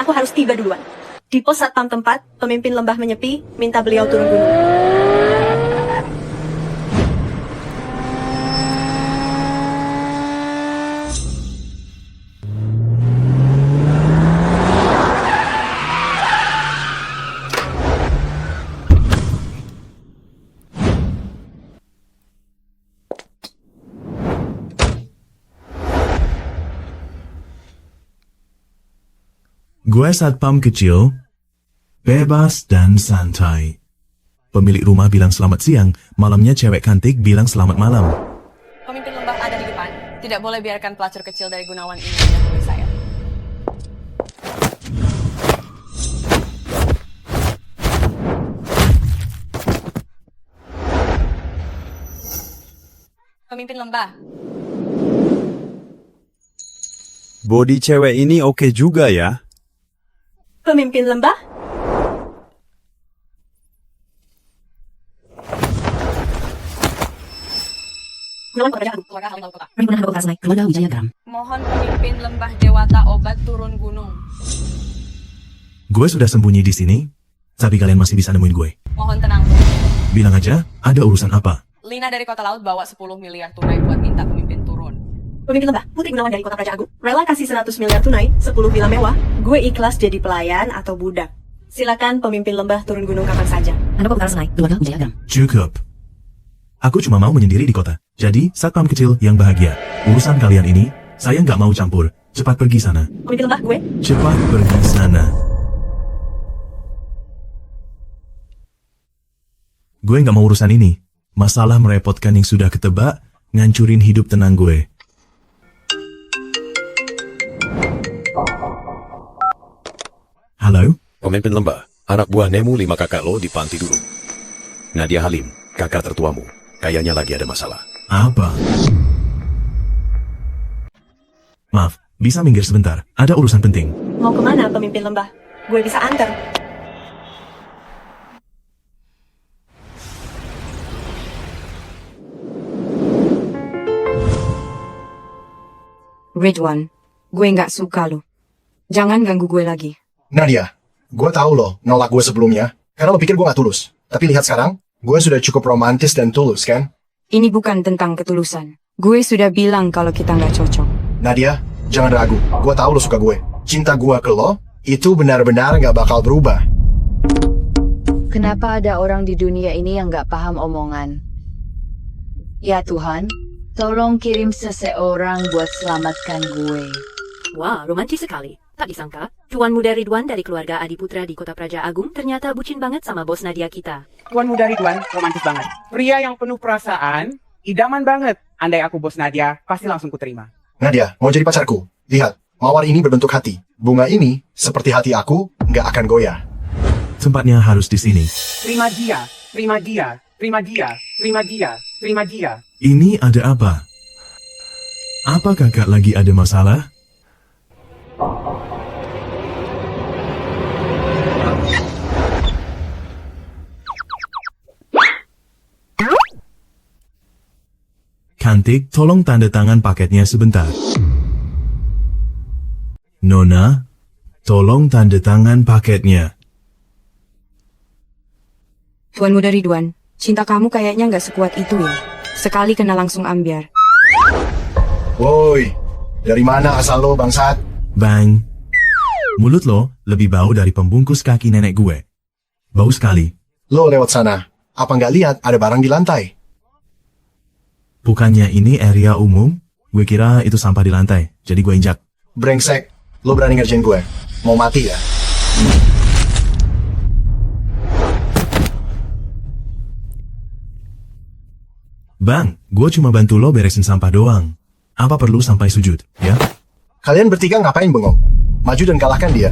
aku harus tiba duluan. Di pos satpam tempat, pemimpin lembah menyepi, minta beliau turun gunung. Gue satpam kecil, bebas dan santai. Pemilik rumah bilang selamat siang, malamnya cewek cantik bilang selamat malam. Pemimpin lembah ada di depan. Tidak boleh biarkan pelacur kecil dari Gunawan ini mendahului saya. Pemimpin lembah. Body cewek ini oke juga ya. Pemimpin lembah? Gunawan Kota Raja Agung. Keluarga Halim Laut Kota. Perhimpunan Handoko Karsenai, Keluarga Wijaya Gram. Mohon pemimpin lembah Dewata obat turun gunung. Gue sudah sembunyi di sini, tapi kalian masih bisa nemuin gue. Mohon tenang. Bilang aja, ada urusan apa? Lina dari Kota Laut bawa 10 miliar tunai buat minta pemimpin turun. Pemimpin lembah, Putri Gunawan dari Kota Raja Agung. Rela kasih 100 miliar tunai, 10 villa mewah. Gue ikhlas jadi pelayan atau budak. Silakan pemimpin lembah turun gunung kapan saja. Handoko Karsenai, Keluarga Wijaya Gram. Cukup. Aku cuma mau menyendiri di kota. Jadi, satpam kecil yang bahagia. Urusan kalian ini, saya nggak mau campur. Cepat pergi sana. Pemimpin lembah, gue. Cepat pergi sana. Gue nggak mau urusan ini. Masalah merepotkan yang sudah ketebak, ngancurin hidup tenang gue. Halo? Pemimpin lembah, anak buah Nemu 5 kakak lo di panti dulu. Nadia Halim, kakak tertuamu. Kayaknya lagi ada masalah. Apa? Maaf, bisa minggir sebentar. Ada urusan penting. Mau kemana pemimpin lembah? Gue bisa antar. Ridwan, gue nggak suka lo. Jangan ganggu gue lagi. Nadia, gue tahu lo nolak gue sebelumnya, karena lo pikir gue gak tulus. Tapi lihat sekarang, gue sudah cukup romantis dan tulus, kan? Ini bukan tentang ketulusan. Gue sudah bilang kalau kita nggak cocok. Nadia, jangan ragu. Gue tahu lo suka gue. Cinta gue ke lo, itu benar-benar gak bakal berubah. Kenapa ada orang di dunia ini yang gak paham omongan? Ya Tuhan, tolong kirim seseorang buat selamatkan gue. Wah, romantis sekali. Tak disangka, Tuan Muda Ridwan dari keluarga Adiputra di Kota Praja Agung ternyata bucin banget sama bos Nadia kita. Tuan Muda Ridwan romantis banget. Pria yang penuh perasaan, idaman banget. Andai aku bos Nadia, pasti langsung kuterima. Nadia, mau jadi pacarku? Lihat, mawar ini berbentuk hati. Bunga ini, seperti hati aku, gak akan goyah. Tempatnya harus di sini. Terima dia, terima dia, terima dia, terima dia, terima dia. Ini ada apa? Apa kakak lagi ada masalah? Cantik, tolong tanda tangan paketnya sebentar. Nona, tolong tanda tangan paketnya. Tuan Muda Ridwan, cinta kamu kayaknya nggak sekuat itu ya. Sekali kena langsung ambiar. Woi, dari mana asal lo, bangsat? Bang. Mulut lo lebih bau dari pembungkus kaki nenek gue. Bau sekali. Lo lewat sana. Apa nggak lihat ada barang di lantai? Bukannya ini area umum? Gue kira itu sampah di lantai, jadi gue injak. Brengsek, lo berani ngerjain gue? Mau mati ya? Bang, gue cuma bantu lo beresin sampah doang. Apa perlu sampai sujud, ya? Kalian bertiga ngapain bengong? Maju dan kalahkan dia.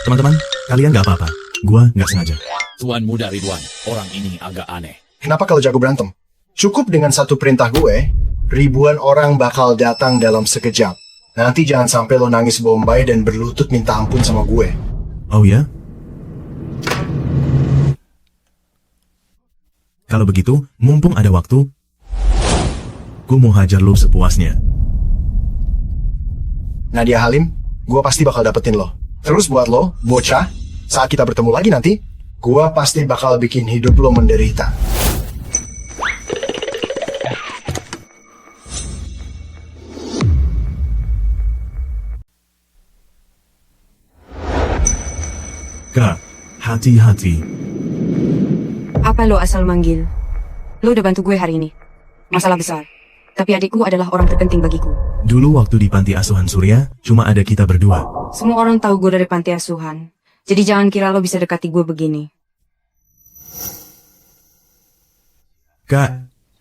Teman-teman, kalian gak apa-apa. Gue gak sengaja. Tuan Muda Ridwan, orang ini agak aneh. Kenapa kalau jago berantem? Cukup dengan satu perintah gue, ribuan orang bakal datang dalam sekejap. Nanti jangan sampai lo nangis bombay dan berlutut minta ampun sama gue. Oh ya? Kalau begitu, mumpung ada waktu, Gue mau hajar lo sepuasnya. Nadia Halim, gue pasti bakal dapetin lo. Terus buat lo, bocah, saat kita bertemu lagi nanti, gue pasti bakal bikin hidup lo menderita. Kak, hati-hati. Apa lo asal manggil? Lo udah bantu gue hari ini. Masalah besar. Tapi adikku adalah orang terpenting bagiku. Dulu waktu di panti asuhan Surya, cuma ada kita berdua. Semua orang tahu gue dari panti asuhan. Jadi jangan kira lo bisa dekati gue begini. Kak,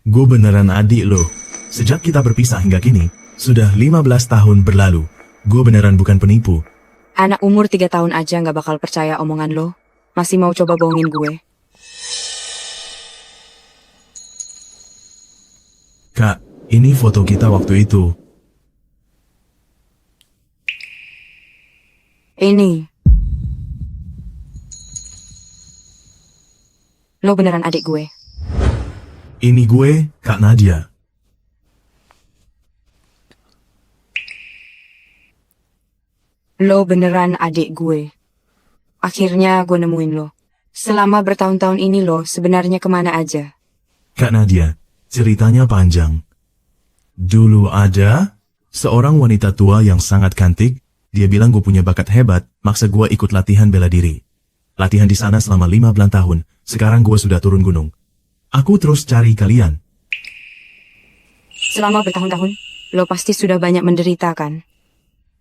gue beneran adik lo. Sejak kita berpisah hingga kini, sudah 15 tahun berlalu. Gue beneran bukan penipu. Anak umur 3 tahun aja gak bakal percaya omongan lo. Masih mau coba bohongin gue. Kak, ini foto kita waktu itu. Ini. Lo beneran adik gue. Ini gue, Kak Nadia. Lo beneran adik gue. Akhirnya gue nemuin lo. Selama bertahun-tahun ini lo sebenarnya kemana aja? Kak Nadia, ceritanya panjang. Dulu ada seorang wanita tua yang sangat cantik. Dia bilang gue punya bakat hebat, maksa gue ikut latihan bela diri. Latihan di sana selama 15 tahun. Sekarang gue sudah turun gunung. Aku terus cari kalian. Selama bertahun-tahun, lo pasti sudah banyak menderita kan?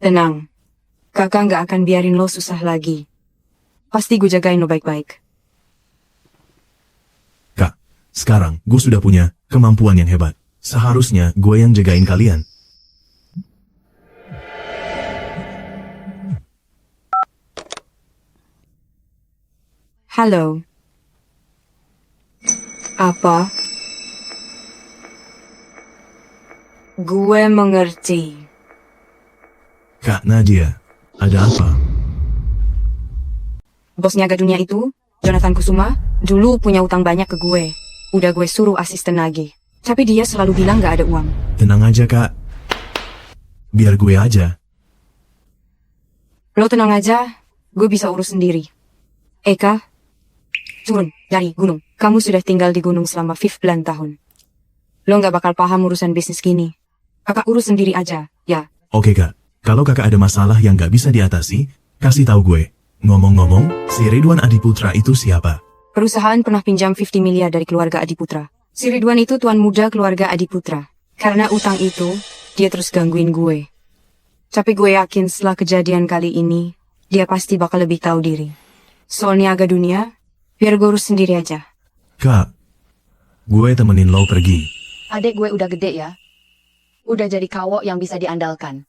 Tenang. Kakak nggak akan biarin lo susah lagi. Pasti gue jagain lo baik-baik. Kak, sekarang gue sudah punya kemampuan yang hebat. Seharusnya gue yang jagain kalian. Halo. Apa? Gue mengerti. Kak Nadia, ada apa? Bos niaga dunia itu, Jonathan Kusuma, dulu punya utang banyak ke gue. Udah gue suruh asisten lagi. Tapi dia selalu bilang gak ada uang. Tenang aja, Kak. Biar gue aja. Lo tenang aja, gue bisa urus sendiri. Eka, turun dari gunung. Kamu sudah tinggal di gunung selama 15 tahun. Lo gak bakal paham urusan bisnis gini. Kakak urus sendiri aja, ya. Oke, Kak. Kalau kakak ada masalah yang gak bisa diatasi, kasih tahu gue. Ngomong-ngomong, si Ridwan Adiputra itu siapa? Perusahaan pernah pinjam 50 miliar dari keluarga Adiputra. Si Ridwan itu tuan muda keluarga Adiputra. Karena utang itu, dia terus gangguin gue. Tapi gue yakin setelah kejadian kali ini, dia pasti bakal lebih tahu diri. Soal niaga dunia, biar gue urus sendiri aja. Kak, gue temenin lo pergi. Adik gue udah gede ya. Udah jadi kawok yang bisa diandalkan.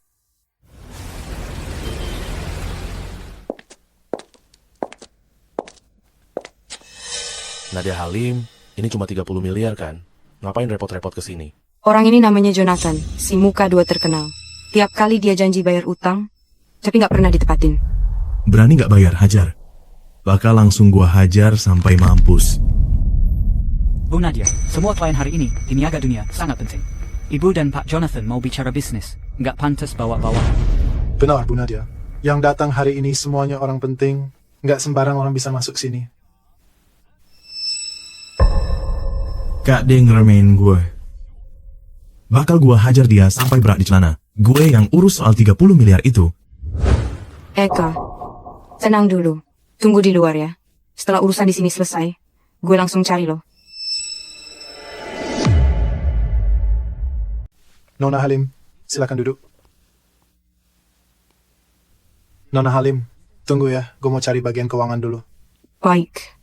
Nadia Halim, ini cuma 30 miliar kan? Ngapain repot-repot ke sini? Orang ini namanya Jonathan, si muka dua terkenal. Tiap kali dia janji bayar utang, tapi gak pernah ditepatin. Berani gak bayar, hajar. Bakal langsung gua hajar sampai mampus. Bu Nadia, semua klien hari ini di niaga dunia sangat penting. Ibu dan Pak Jonathan mau bicara bisnis, nggak pantas bawa-bawa. Benar, Bu Nadia. Yang datang hari ini semuanya orang penting, nggak sembarang orang bisa masuk sini. Kak dia ngeremehin gue. Bakal gua hajar dia sampai berak di celana. Gue yang urus soal 30 miliar itu. Eka, tenang dulu. Tunggu di luar ya. Setelah urusan di sini selesai, gue langsung cari lo. Nona Halim, silakan duduk. Nona Halim, tunggu ya. Gue mau cari bagian keuangan dulu. Baik.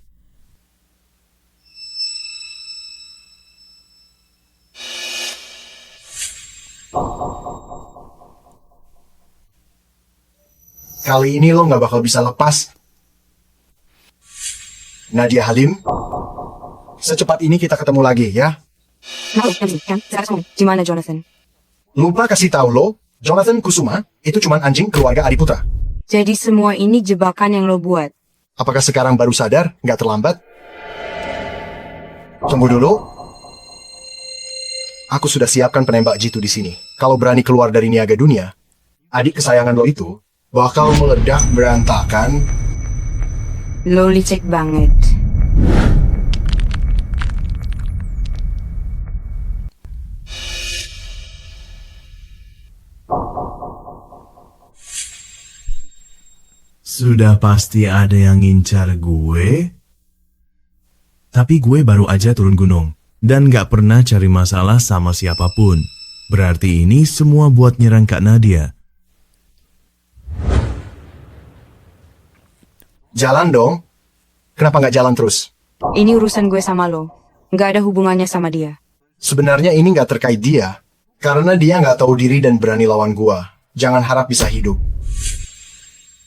Kali ini lo nggak bakal bisa lepas. Nadia Halim, secepat ini kita ketemu lagi ya. Gimana Jonathan? Lupa kasih tahu lo, Jonathan Kusuma itu cuman anjing keluarga Adiputra. Jadi semua ini jebakan yang lo buat? Apakah sekarang baru sadar? Nggak terlambat? Tunggu dulu. Aku sudah siapkan penembak jitu di sini. Kalau berani keluar dari niaga dunia, adik kesayangan lo itu bakal meledak berantakan. Lo licik banget. Sudah pasti ada yang ngincar gue. Tapi gue baru aja turun gunung. Dan gak pernah cari masalah sama siapapun. Berarti ini semua buat nyerang Kak Nadia. Jalan dong. Kenapa nggak jalan terus? Ini urusan gue sama lo. Nggak ada hubungannya sama dia. Sebenarnya ini nggak terkait dia. Karena dia nggak tahu diri dan berani lawan gua. Jangan harap bisa hidup.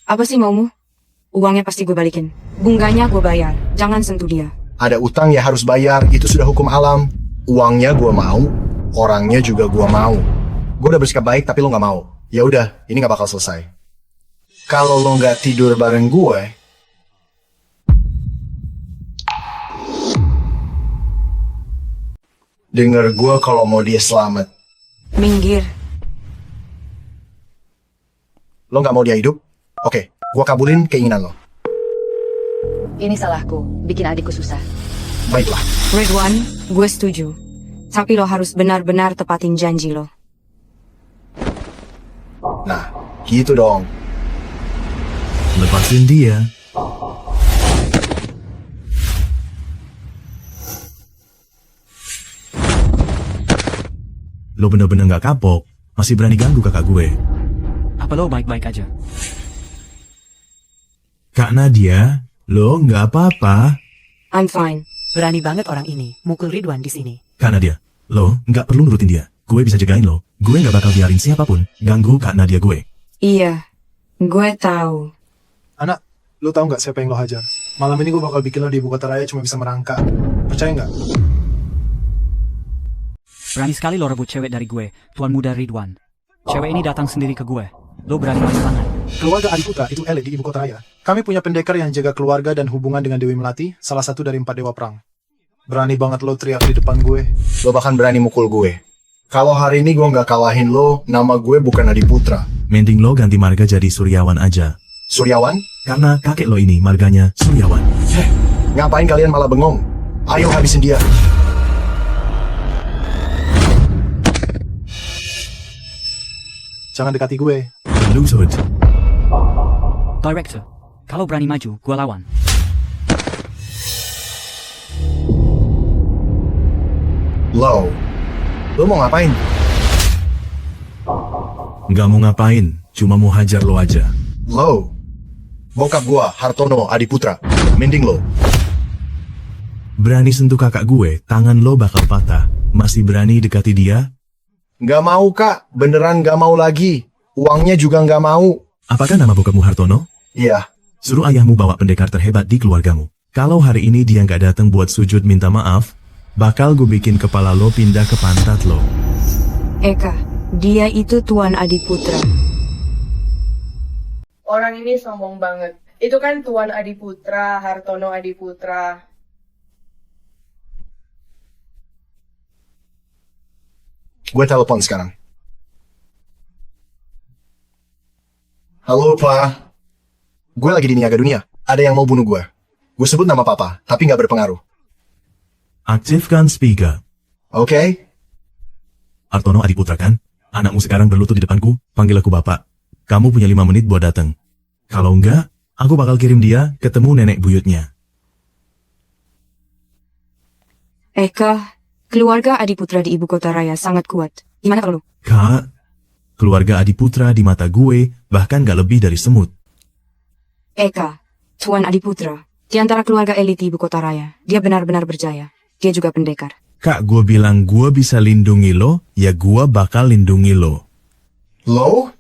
Apa sih maumu? Uangnya pasti gue balikin. Bunganya gue bayar. Jangan sentuh dia. Ada utang ya harus bayar. Itu sudah hukum alam. Uangnya gua mau. Orangnya juga gua mau. Gua udah bersikap baik tapi lo nggak mau. Ya udah, ini nggak bakal selesai. Kalau lo nggak tidur bareng gue, denger gue kalau mau dia selamat. Minggir. Lo nggak mau dia hidup? Oke, gue kabulin keinginan lo. Ini salahku, bikin adikku susah. Baiklah. Ridwan, gue setuju. Tapi lo harus benar-benar tepatin janji lo. Nah, gitu dong. Lepasin dia. Lo bener-bener gak kapok. Masih berani ganggu kakak gue. Apa lo baik-baik aja? Kak Nadia, lo gak apa-apa. I'm fine. Berani banget orang ini, mukul Ridwan di sini. Kak Nadia, lo gak perlu nurutin dia. Gue bisa jagain lo. Gue gak bakal biarin siapapun ganggu Kak Nadia gue. Iya, gue tahu. Anak, lo tahu nggak siapa yang lo hajar? Malam ini gue bakal bikin lo di ibu kota raya cuma bisa merangkak. Percaya nggak? Berani sekali lo rebut cewek dari gue, Tuan Muda Ridwan. Cewek ini datang sendiri ke gue. Lo berani main tangan. Keluarga Adiputra itu elit di ibu kota raya. Kami punya pendekar yang jaga keluarga dan hubungan dengan Dewi Melati, salah satu dari 4 dewa perang. Berani banget lo teriak di depan gue. Lo bahkan berani mukul gue. Kalau hari ini gue nggak kalahin lo, nama gue bukan Adiputra. Mending lo ganti marga jadi Suryawan aja. Suryawan? Karena kakek lo ini marganya Suryawan. Ngapain kalian malah bengong? Ayo habisin dia. Jangan dekati gue. Lutut. Director, kalau berani maju, gue lawan. Lo mau ngapain? Gak mau ngapain, cuma mau hajar lo aja. Lo, bokap gua, Hartono, Adiputra. Mending lo. Berani sentuh kakak gue, tangan lo bakal patah. Masih berani dekati dia? Gak mau kak, beneran gak mau lagi. Uangnya juga gak mau. Apakah nama bokapmu Hartono? Iya. Suruh ayahmu bawa pendekar terhebat di keluargamu. Kalau hari ini dia nggak datang buat sujud minta maaf, bakal gue bikin kepala lo pindah ke pantat lo. Eka, dia itu Tuan Adiputra. Orang ini sombong banget. Itu kan Tuan Adiputra, Hartono Adiputra. Gue telepon sekarang. Halo, Pak. Gue lagi di niaga dunia. Ada yang mau bunuh gue. Gue sebut nama Papa, tapi nggak berpengaruh. Aktifkan speaker. Oke. Hartono Adiputra kan? Anakmu sekarang berlutut di depanku, panggil aku Bapak. Kamu punya 5 menit buat datang. Kalau enggak, aku bakal kirim dia ketemu nenek buyutnya. Eka, keluarga Adiputra di ibu kota raya sangat kuat. Gimana kalau? Kak, keluarga Adiputra di mata gue bahkan gak lebih dari semut. Eka, Tuan Adiputra, di antara keluarga elit di ibu kota raya, dia benar-benar berjaya. Dia juga pendekar. Kak, gue bilang gue bisa lindungi lo, ya gue bakal lindungi lo. Lo?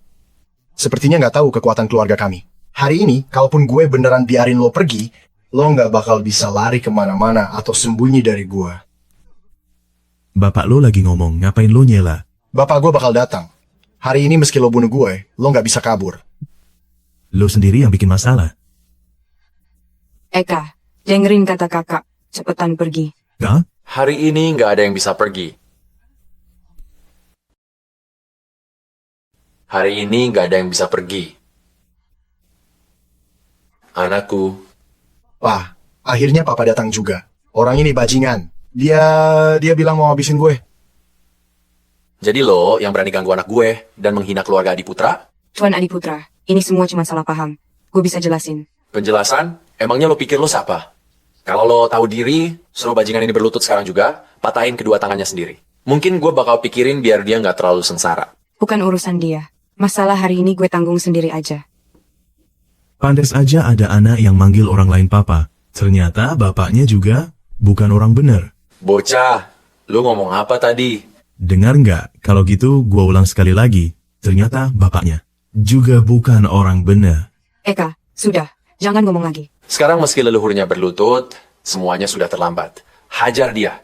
Sepertinya nggak tahu kekuatan keluarga kami. Hari ini, kalaupun gue beneran biarin lo pergi, lo nggak bakal bisa lari kemana-mana atau sembunyi dari gue. Bapak lo lagi ngomong, ngapain lo nyela? Bapak gue bakal datang. Hari ini meski lo bunuh gue, lo nggak bisa kabur. Lo sendiri yang bikin masalah. Eka, dengerin kata kakak. Cepetan pergi. Kak? Hari ini nggak ada yang bisa pergi. Hari ini nggak ada yang bisa pergi. Anakku. Wah, akhirnya papa datang juga. Orang ini bajingan. Dia bilang mau habisin gue. Jadi lo yang berani ganggu anak gue dan menghina keluarga Adiputra? Tuan Adiputra, ini semua cuma salah paham. Gue bisa jelasin. Penjelasan? Emangnya lo pikir lo siapa? Kalau lo tahu diri, suruh bajingan ini berlutut sekarang juga, patahin kedua tangannya sendiri. Mungkin gue bakal pikirin biar dia nggak terlalu sengsara. Bukan urusan dia. Masalah hari ini gue tanggung sendiri aja. Pantes aja ada anak yang manggil orang lain papa. Ternyata bapaknya juga bukan orang bener. Bocah, lu ngomong apa tadi? Dengar nggak? Kalau gitu gua ulang sekali lagi. Ternyata bapaknya juga bukan orang bener. Eka, sudah. Jangan ngomong lagi. Sekarang meski leluhurnya berlutut, semuanya sudah terlambat. Hajar dia.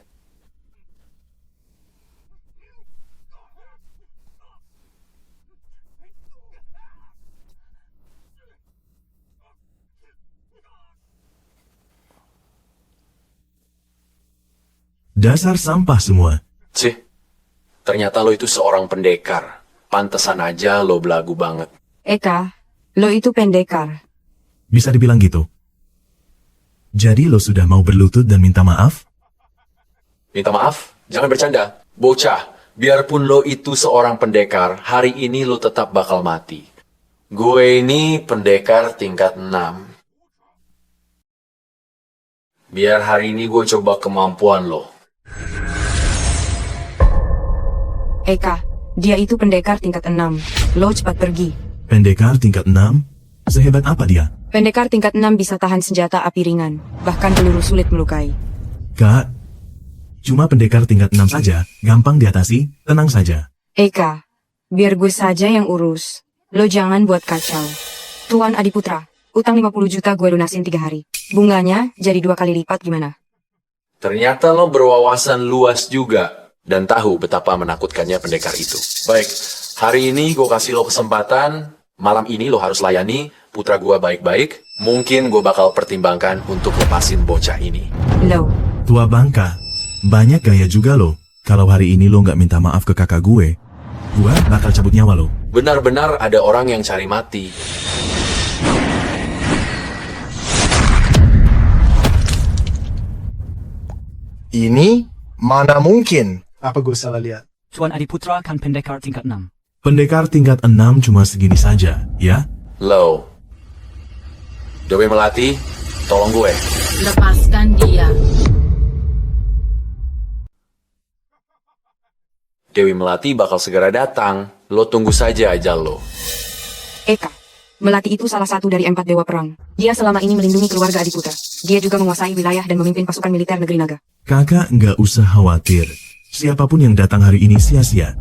Dasar sampah semua. Cih, ternyata lo itu seorang pendekar. Pantesan aja lo belagu banget. Eka, lo itu pendekar. Bisa dibilang gitu. Jadi lo sudah mau berlutut dan minta maaf? Minta maaf? Jangan bercanda. Bocah, biarpun lo itu seorang pendekar, hari ini lo tetap bakal mati. Gue ini pendekar tingkat 6. Biar hari ini gue coba kemampuan lo. Eka, dia itu pendekar tingkat 6. Lo cepat pergi. Pendekar tingkat 6? Sehebat apa dia? Pendekar tingkat 6 bisa tahan senjata api ringan. Bahkan peluru sulit melukai. Kak, cuma pendekar tingkat 6 saja, gampang diatasi, tenang saja. Eka, biar gue saja yang urus. Lo jangan buat kacau. Tuan Adiputra, utang 50 juta gue lunasin 3 hari. Bunganya jadi 2 kali lipat gimana? Ternyata lo berwawasan luas juga. Dan tahu betapa menakutkannya pendekar itu. Baik, hari ini gue kasih lo kesempatan. Malam ini lo harus layani putra gue baik-baik. Mungkin gue bakal pertimbangkan untuk lepasin bocah ini. Lo. Tua bangka, banyak gaya juga lo. Kalau hari ini lo nggak minta maaf ke kakak gue bakal cabut nyawa lo. Benar-benar ada orang yang cari mati. Ini mana mungkin? Apa gue salah lihat? Tuan Adiputra kan pendekar tingkat 6. Pendekar tingkat 6 cuma segini saja, ya? Lo. Dewi Melati, tolong gue. Lepaskan dia. Dewi Melati bakal segera datang. Lo tunggu saja ajal lo. Eka, Melati itu salah satu dari 4 dewa perang. Dia selama ini melindungi keluarga Adiputra. Dia juga menguasai wilayah dan memimpin pasukan militer negeri naga. Kakak nggak usah khawatir. Siapapun yang datang hari ini sia-sia.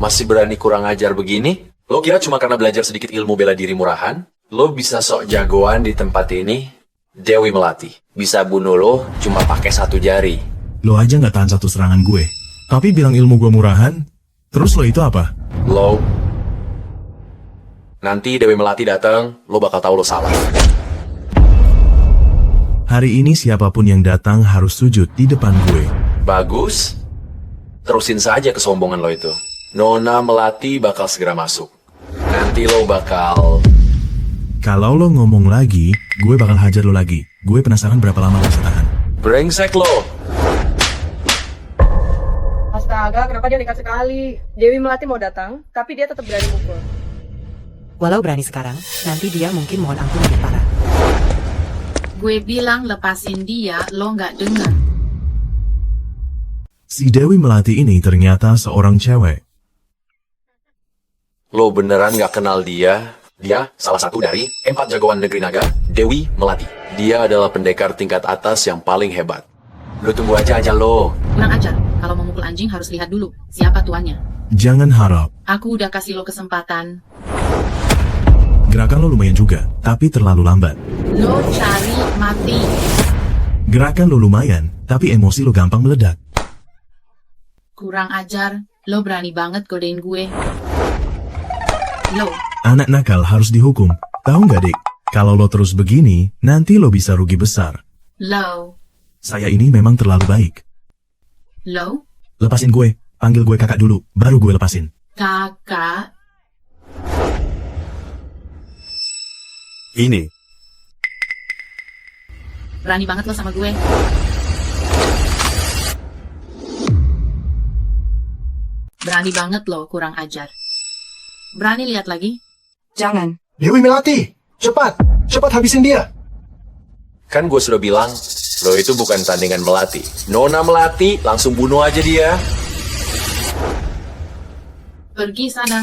Masih berani kurang ajar begini? Lo kira cuma karena belajar sedikit ilmu bela diri murahan? Lo bisa sok jagoan di tempat ini? Dewi Melati bisa bunuh lo cuma pakai 1 jari. Lo aja nggak tahan 1 serangan gue. Tapi bilang ilmu gue murahan? Terus lo itu apa? Lo. Nanti Dewi Melati datang, lo bakal tahu lo salah. Hari ini siapapun yang datang harus sujud di depan gue. Bagus. Terusin saja kesombongan lo itu. Nona Melati bakal segera masuk. Nanti lo bakal... Kalau lo ngomong lagi, gue bakal hajar lo lagi. Gue penasaran berapa lama lo bisa tahan. Brengsek lo. Astaga, kenapa dia nekat sekali? Dewi Melati mau datang, tapi dia tetap berani mukul. Walau berani sekarang, nanti dia mungkin mohon ampun lebih parah. Gue bilang lepasin dia, lo nggak dengar. Si Dewi Melati ini ternyata seorang cewek. Lo beneran gak kenal dia? Dia salah satu dari 4 jagoan negeri naga, Dewi Melati. Dia adalah pendekar tingkat atas yang paling hebat. Lo tunggu aja lo. Kurang ajar, kalau mau mukul anjing harus lihat dulu siapa tuannya. Jangan harap. Aku udah kasih lo kesempatan. Gerakan lo lumayan juga, tapi terlalu lambat. Lo cari mati. Gerakan lo lumayan, tapi emosi lo gampang meledak. Kurang ajar, lo berani banget godain gue. Lo. Anak nakal harus dihukum. Tahu nggak, Dik? Kalau lo terus begini, nanti lo bisa rugi besar. Lo. Saya ini memang terlalu baik. Lo. Lepasin gue. Panggil gue kakak dulu, baru gue lepasin. Kakak. Ini. Berani banget lo sama gue. Berani banget lo, kurang ajar. Berani lihat lagi? Jangan. Dewi Melati, cepat habisin dia. Kan gue sudah bilang, lo itu bukan tandingan Melati. Nona Melati, langsung bunuh aja dia. Pergi sana.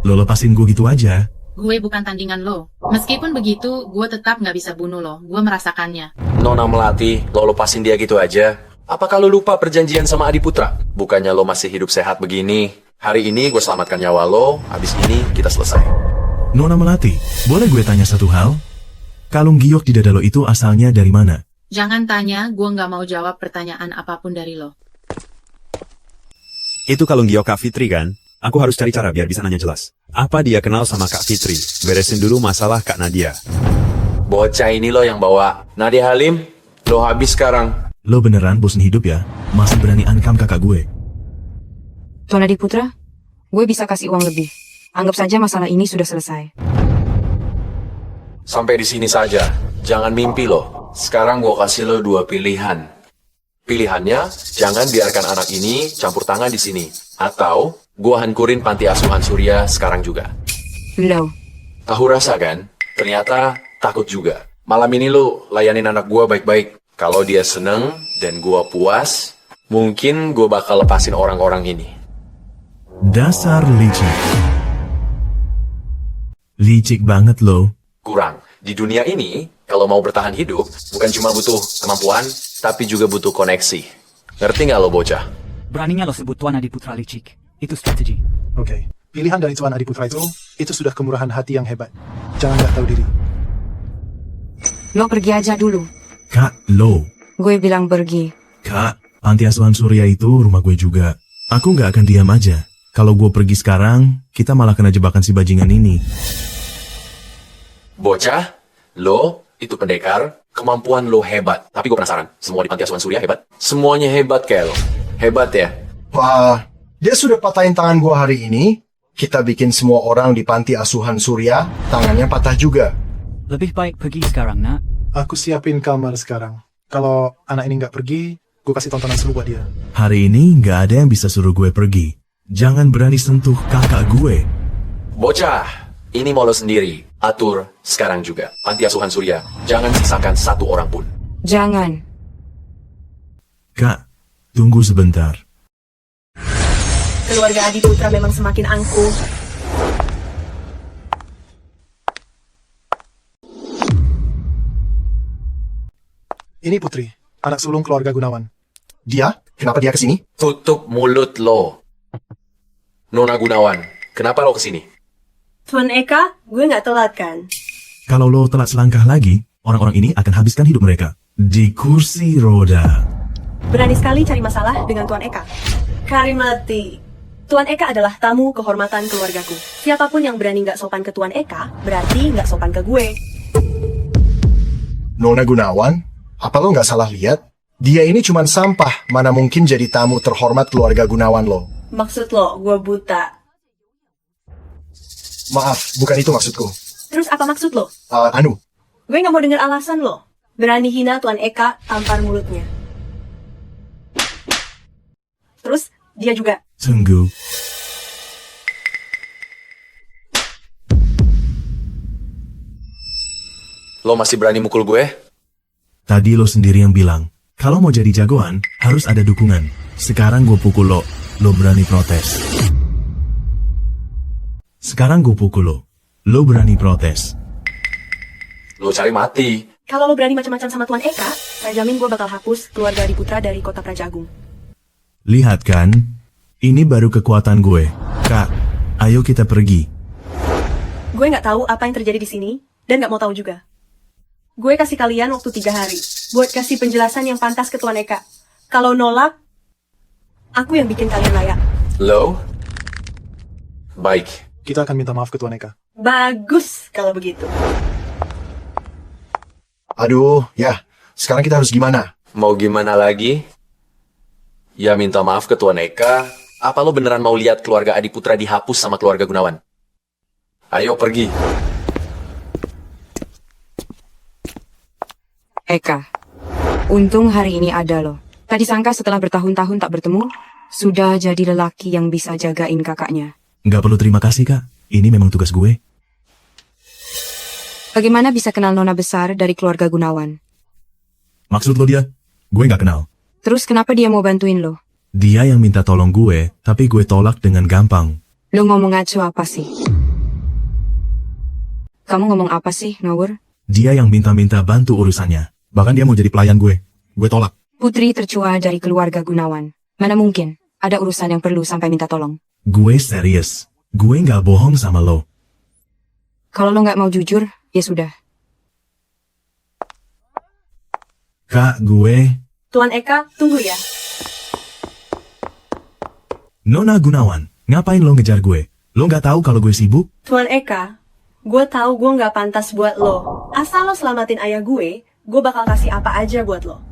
Lo lepasin gue gitu aja. Gue bukan tandingan lo. Meskipun begitu, gue tetap nggak bisa bunuh lo. Gue merasakannya. Nona Melati, lo lepasin dia gitu aja. Apakah lo lupa perjanjian sama Adiputra? Bukannya lo masih hidup sehat begini? Hari ini gue selamatkan nyawa lo, habis ini kita selesai. Nona Melati, boleh gue tanya satu hal? Kalung giok di dada lo itu asalnya dari mana? Jangan tanya, gue nggak mau jawab pertanyaan apapun dari lo. Itu kalung giok Kak Fitri kan? Aku harus cari cara biar bisa nanya jelas. Apa dia kenal sama Kak Fitri? Beresin dulu masalah Kak Nadia. Bocah ini lo yang bawa. Nadia Halim, lo habis sekarang. Lo beneran bosen hidup ya? Masih berani ancam kakak gue? Tuan Adiputra, gue bisa kasih uang lebih. Anggap saja masalah ini sudah selesai. Sampai di sini saja. Jangan mimpi lo. Sekarang gue kasih lo 2 pilihan. Pilihannya, jangan biarkan anak ini campur tangan di sini. Atau, gue hancurin panti asuhan Surya sekarang juga. Lo. Tahu rasa kan? Ternyata takut juga. Malam ini lo layanin anak gue baik-baik. Kalau dia seneng dan gue puas, mungkin gue bakal lepasin orang-orang ini. Dasar licik. Licik banget lo. Kurang. Di dunia ini, kalau mau bertahan hidup, bukan cuma butuh kemampuan, tapi juga butuh koneksi. Ngerti nggak lo bocah? Beraninya lo sebut Tuan Adiputra licik. Itu strategi. Oke. Pilihan dari Tuan Adiputra itu sudah kemurahan hati yang hebat. Jangan nggak tahu diri. Lo pergi aja dulu. Kak, lo. Gue bilang pergi. Kak, panti asuhan Surya itu rumah gue juga. Aku nggak akan diam aja. Kalau gue pergi sekarang, kita malah kena jebakan si bajingan ini. Bocah, lo itu pendekar, kemampuan lo hebat. Tapi gue penasaran, semua di panti asuhan Surya hebat? Semuanya hebat kayak lo. Hebat ya? Wah, dia sudah patahin tangan gua hari ini. Kita bikin semua orang di panti asuhan Surya, tangannya patah juga. Lebih baik pergi sekarang, nak. Aku siapin kamar sekarang. Kalau anak ini nggak pergi, gue kasih tontonan seru buat dia. Hari ini nggak ada yang bisa suruh gue pergi. Jangan berani sentuh kakak gue. Bocah, ini mau lo sendiri. Atur sekarang juga. Panti asuhan Surya, jangan sisakan satu orang pun. Jangan. Kak, tunggu sebentar. Keluarga Adiputra memang semakin angkuh. Ini Putri, anak sulung keluarga Gunawan. Dia? Kenapa dia kesini? Tutup mulut lo. Nona Gunawan, kenapa lo kesini? Tuan Eka, gue nggak telat kan? Kalau lo telat selangkah lagi, orang-orang ini akan habiskan hidup mereka. Di kursi roda. Berani sekali cari masalah dengan Tuan Eka. Karimati, Tuan Eka adalah tamu kehormatan keluargaku. Siapapun yang berani nggak sopan ke Tuan Eka, berarti nggak sopan ke gue. Nona Gunawan? Apa lo nggak salah lihat? Dia ini cuma sampah, mana mungkin jadi tamu terhormat keluarga Gunawan lo. Maksud lo, gue buta. Maaf, bukan itu maksudku. Terus apa maksud lo? Gue nggak mau dengar alasan lo. Berani hina Tuan Eka, tampar mulutnya. Terus, dia juga. Tunggu. Lo masih berani mukul gue? Tadi lo sendiri yang bilang, kalau mau jadi jagoan, harus ada dukungan. Sekarang gue pukul lo, lo berani protes. Sekarang gue pukul lo berani protes. Lo cari mati. Kalau lo berani macam-macam sama Tuan Eka, saya jamin gue bakal hapus keluarga Adiputra dari kota Praja Agung. Lihat kan, ini baru kekuatan gue. Kak, ayo kita pergi. Gue nggak tahu apa yang terjadi di sini, dan nggak mau tahu juga. Gue kasih kalian waktu 3 hari, buat kasih penjelasan yang pantas ke Tuan Eka. Kalau nolak, aku yang bikin kalian layak. Lo? Baik. Kita akan minta maaf ke Tuan Eka. Bagus kalau begitu. Aduh, ya. Sekarang kita harus gimana? Mau gimana lagi? Ya minta maaf ke Tuan Eka. Apa lo beneran mau lihat keluarga Adiputra dihapus sama keluarga Gunawan? Ayo pergi. Eka, untung hari ini ada lo. Tak disangka setelah bertahun-tahun tak bertemu, sudah jadi lelaki yang bisa jagain kakaknya. Nggak perlu terima kasih, Kak. Ini memang tugas gue. Bagaimana bisa kenal nona besar dari keluarga Gunawan? Maksud lo dia? Gue nggak kenal. Terus kenapa dia mau bantuin lo? Dia yang minta tolong gue, tapi gue tolak dengan gampang. Lo ngomong ngaco apa sih? Kamu ngomong apa sih, Ngawur? Dia yang minta-minta bantu urusannya. Bahkan dia mau jadi pelayan gue. Gue tolak. Putri tercua dari keluarga Gunawan. Mana mungkin ada urusan yang perlu sampai minta tolong. Gue serius. Gue nggak bohong sama lo. Kalau lo nggak mau jujur, ya sudah. Kak, gue... Tuan Eka, tunggu ya. Nona Gunawan, ngapain lo ngejar gue? Lo nggak tahu kalau gue sibuk? Tuan Eka, gue tahu gue nggak pantas buat lo. Asal lo selamatin ayah gue bakal kasih apa aja buat lo.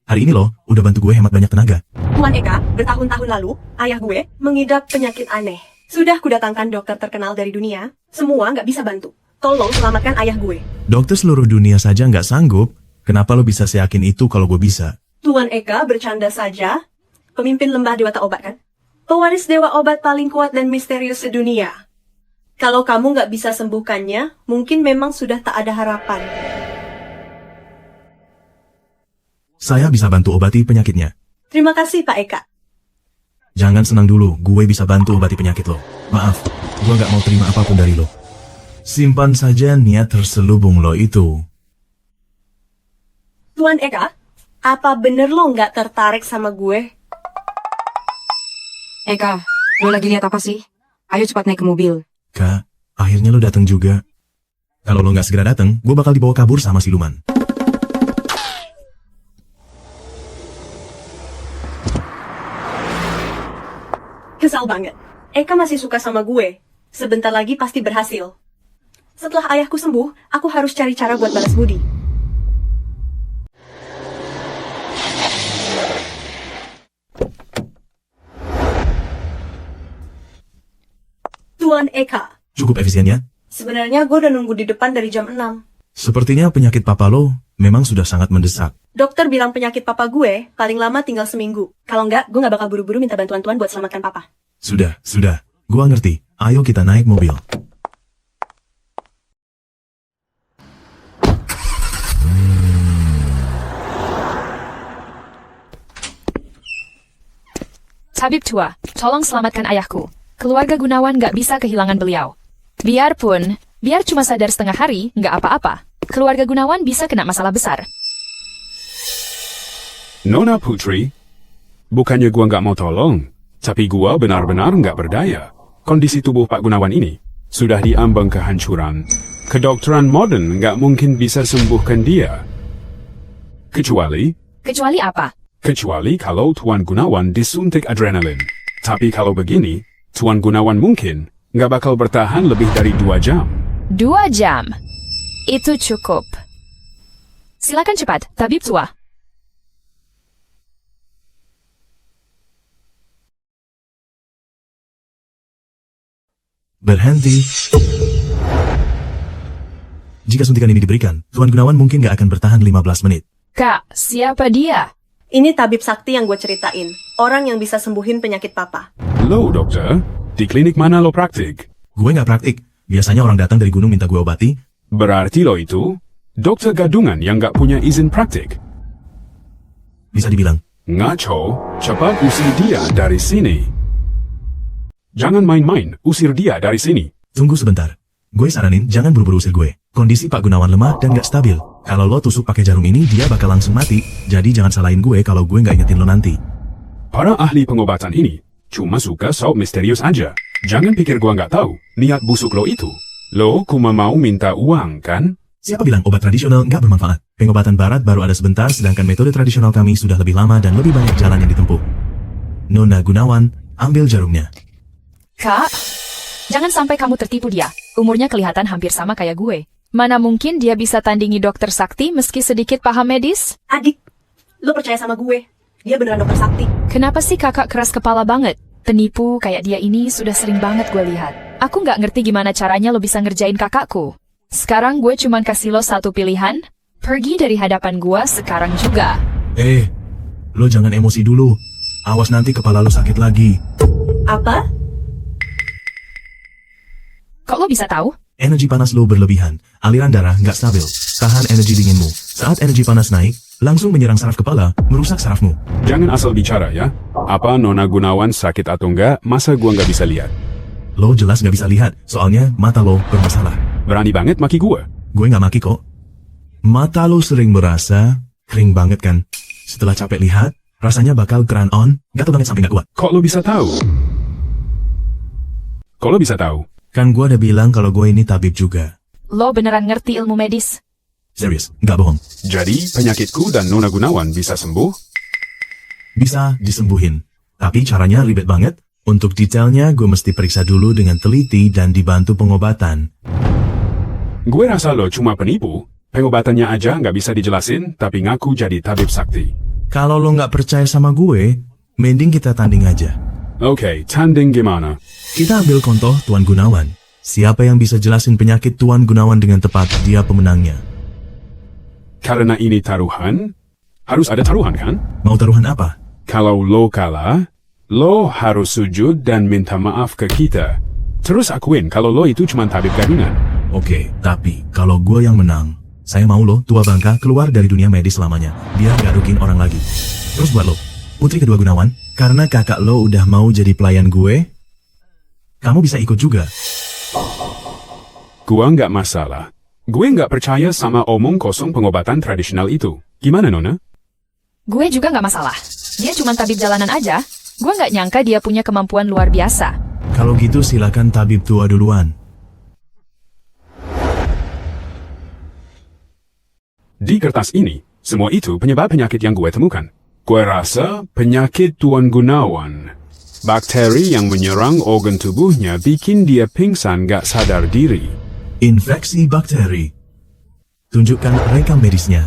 Hari ini lo udah bantu gue hemat banyak tenaga. Tuan Eka, bertahun-tahun lalu, ayah gue mengidap penyakit aneh. Sudah kudatangkan dokter terkenal dari dunia, semua nggak bisa bantu. Tolong selamatkan ayah gue. Dokter seluruh dunia saja nggak sanggup. Kenapa lo bisa seyakin itu kalau gue bisa? Tuan Eka bercanda saja. Pemimpin lembah Dewata Obat kan? Pewaris Dewa Obat paling kuat dan misterius sedunia. Kalau kamu nggak bisa sembuhkannya, mungkin memang sudah tak ada harapan. Saya bisa bantu obati penyakitnya. Terima kasih Pak Eka. Jangan senang dulu, gue bisa bantu obati penyakit lo. Maaf, gue nggak mau terima apapun dari lo. Simpan saja niat terselubung lo itu. Tuan Eka, apa bener lo nggak tertarik sama gue? Eka, lo lagi lihat apa sih? Ayo cepat naik ke mobil. Kak, akhirnya lo datang juga. Kalau lo nggak segera datang, gue bakal dibawa kabur sama siluman. Kesal banget. Eka masih suka sama gue. Sebentar lagi pasti berhasil. Setelah ayahku sembuh, aku harus cari cara buat balas budi. Tuan Eka. Cukup efisien ya? Sebenarnya gue udah nunggu di depan dari jam 6. Sepertinya penyakit papa lo memang sudah sangat mendesak. Dokter bilang penyakit papa gue paling lama tinggal seminggu. Kalau enggak, gue gak bakal buru-buru minta bantuan Tuan buat selamatkan papa. Sudah. Gua ngerti. Ayo kita naik mobil. Tabib tua, tolong selamatkan ayahku. Keluarga Gunawan gak bisa kehilangan beliau. Biar cuma sadar setengah hari, gak apa-apa. Keluarga Gunawan bisa kena masalah besar. Nona Putri, bukannya gua nggak mau tolong, tapi gua benar-benar nggak berdaya. Kondisi tubuh Pak Gunawan ini sudah diambang kehancuran. Kedokteran modern nggak mungkin bisa sembuhkan dia. Kecuali apa? Kecuali kalau Tuan Gunawan disuntik adrenalin. Tapi kalau begini, Tuan Gunawan mungkin nggak bakal bertahan lebih dari 2 jam. 2 jam? Itu cukup. Silakan cepat, tabib tua. Berhenti. Jika suntikan ini diberikan, Tuan Gunawan mungkin gak akan bertahan 15 menit. Kak, siapa dia? Ini tabib sakti yang gue ceritain. Orang yang bisa sembuhin penyakit papa. Lo, dokter, di klinik mana lo praktik? Gue gak praktik. Biasanya orang datang dari gunung minta gue obati. Berarti lo itu dokter gadungan yang gak punya izin praktik? Bisa dibilang. Ngaco, cepat usir dia dari sini. Jangan main-main, usir dia dari sini. Tunggu sebentar. Gue saranin jangan buru-buru usir gue. Kondisi Pak Gunawan lemah dan gak stabil. Kalau lo tusuk pakai jarum ini, dia bakal langsung mati. Jadi jangan salahin gue kalau gue gak ingetin lo nanti. Para ahli pengobatan ini cuma suka sok misterius aja. Jangan pikir gue gak tahu niat busuk lo itu. Lo cuma mau minta uang, kan? Siapa bilang obat tradisional nggak bermanfaat? Pengobatan barat baru ada sebentar, sedangkan metode tradisional kami sudah lebih lama dan lebih banyak jalan yang ditempuh. Nona Gunawan, ambil jarumnya. Kak, jangan sampai kamu tertipu dia. Umurnya kelihatan hampir sama kayak gue. Mana mungkin dia bisa tandingi dokter sakti meski sedikit paham medis? Adik, lo percaya sama gue? Dia beneran dokter sakti. Kenapa sih kakak keras kepala banget? Penipu kayak dia ini sudah sering banget gue lihat. Aku nggak ngerti gimana caranya lo bisa ngerjain kakakku. Sekarang gue cuman kasih lo satu pilihan, pergi dari hadapan gue sekarang juga. Lo jangan emosi dulu. Awas nanti kepala lo sakit lagi. Apa? Kok lo bisa tahu? Energi panas lo berlebihan, aliran darah nggak stabil, tahan energi dinginmu. Saat energi panas naik, langsung menyerang saraf kepala, merusak sarafmu. Jangan asal bicara ya. Apa Nona Gunawan sakit atau enggak, masa gua nggak bisa lihat? Lo jelas nggak bisa lihat, soalnya mata lo bermasalah. Berani banget maki gua. Gue nggak maki kok. Mata lo sering berasa kering banget kan? Setelah capek lihat, rasanya bakal crayon on, gatel banget sampai nggak kuat. Kok lo bisa tahu? Kan gue udah bilang kalau gue ini tabib juga. Lo beneran ngerti ilmu medis? Serius, nggak bohong. Jadi penyakitku dan Nona Gunawan bisa sembuh? Bisa disembuhin. Tapi caranya ribet banget. Untuk detailnya gue mesti periksa dulu dengan teliti dan dibantu pengobatan. Gue rasa lo cuma penipu. Pengobatannya aja nggak bisa dijelasin, tapi ngaku jadi tabib sakti. Kalau lo nggak percaya sama gue, mending kita tanding aja. Oke, tanding gimana? Kita ambil contoh Tuan Gunawan. Siapa yang bisa jelasin penyakit Tuan Gunawan dengan tepat, dia pemenangnya. Karena ini taruhan, harus ada taruhan kan? Mau taruhan apa? Kalau lo kalah, lo harus sujud dan minta maaf ke kita. Terus akuin kalau lo itu cuma tabib gadungan. Oke, tapi kalau gue yang menang, saya mau lo, tua bangka, keluar dari dunia medis selamanya, biar gak rugiin orang lagi. Terus buat lo, putri kedua Gunawan, karena kakak lo udah mau jadi pelayan gue, kamu bisa ikut juga. Gua nggak masalah. Gue nggak percaya sama omong kosong pengobatan tradisional itu. Gimana, Nona? Gue juga nggak masalah. Dia cuma tabib jalanan aja. Gue nggak nyangka dia punya kemampuan luar biasa. Kalau gitu silakan tabib tua duluan. Di kertas ini, semua itu penyebab penyakit yang gue temukan. Gue rasa penyakit Tuan Gunawan. Bakteri yang menyerang organ tubuhnya bikin dia pingsan gak sadar diri. Infeksi bakteri. Tunjukkan rekam medisnya.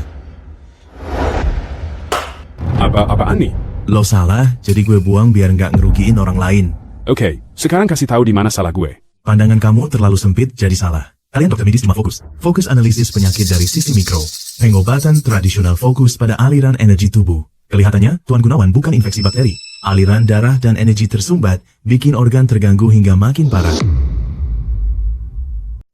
Apa-apaan nih? Lo salah, jadi gue buang biar nggak ngerugiin orang lain. Oke, sekarang kasih tahu di mana salah gue. Pandangan kamu terlalu sempit, jadi salah. Kalian dokter medis cuma fokus. Fokus analisis penyakit dari sisi mikro. Pengobatan tradisional fokus pada aliran energi tubuh. Kelihatannya, Tuan Gunawan bukan infeksi bakteri. Aliran darah dan energi tersumbat bikin organ terganggu hingga makin parah.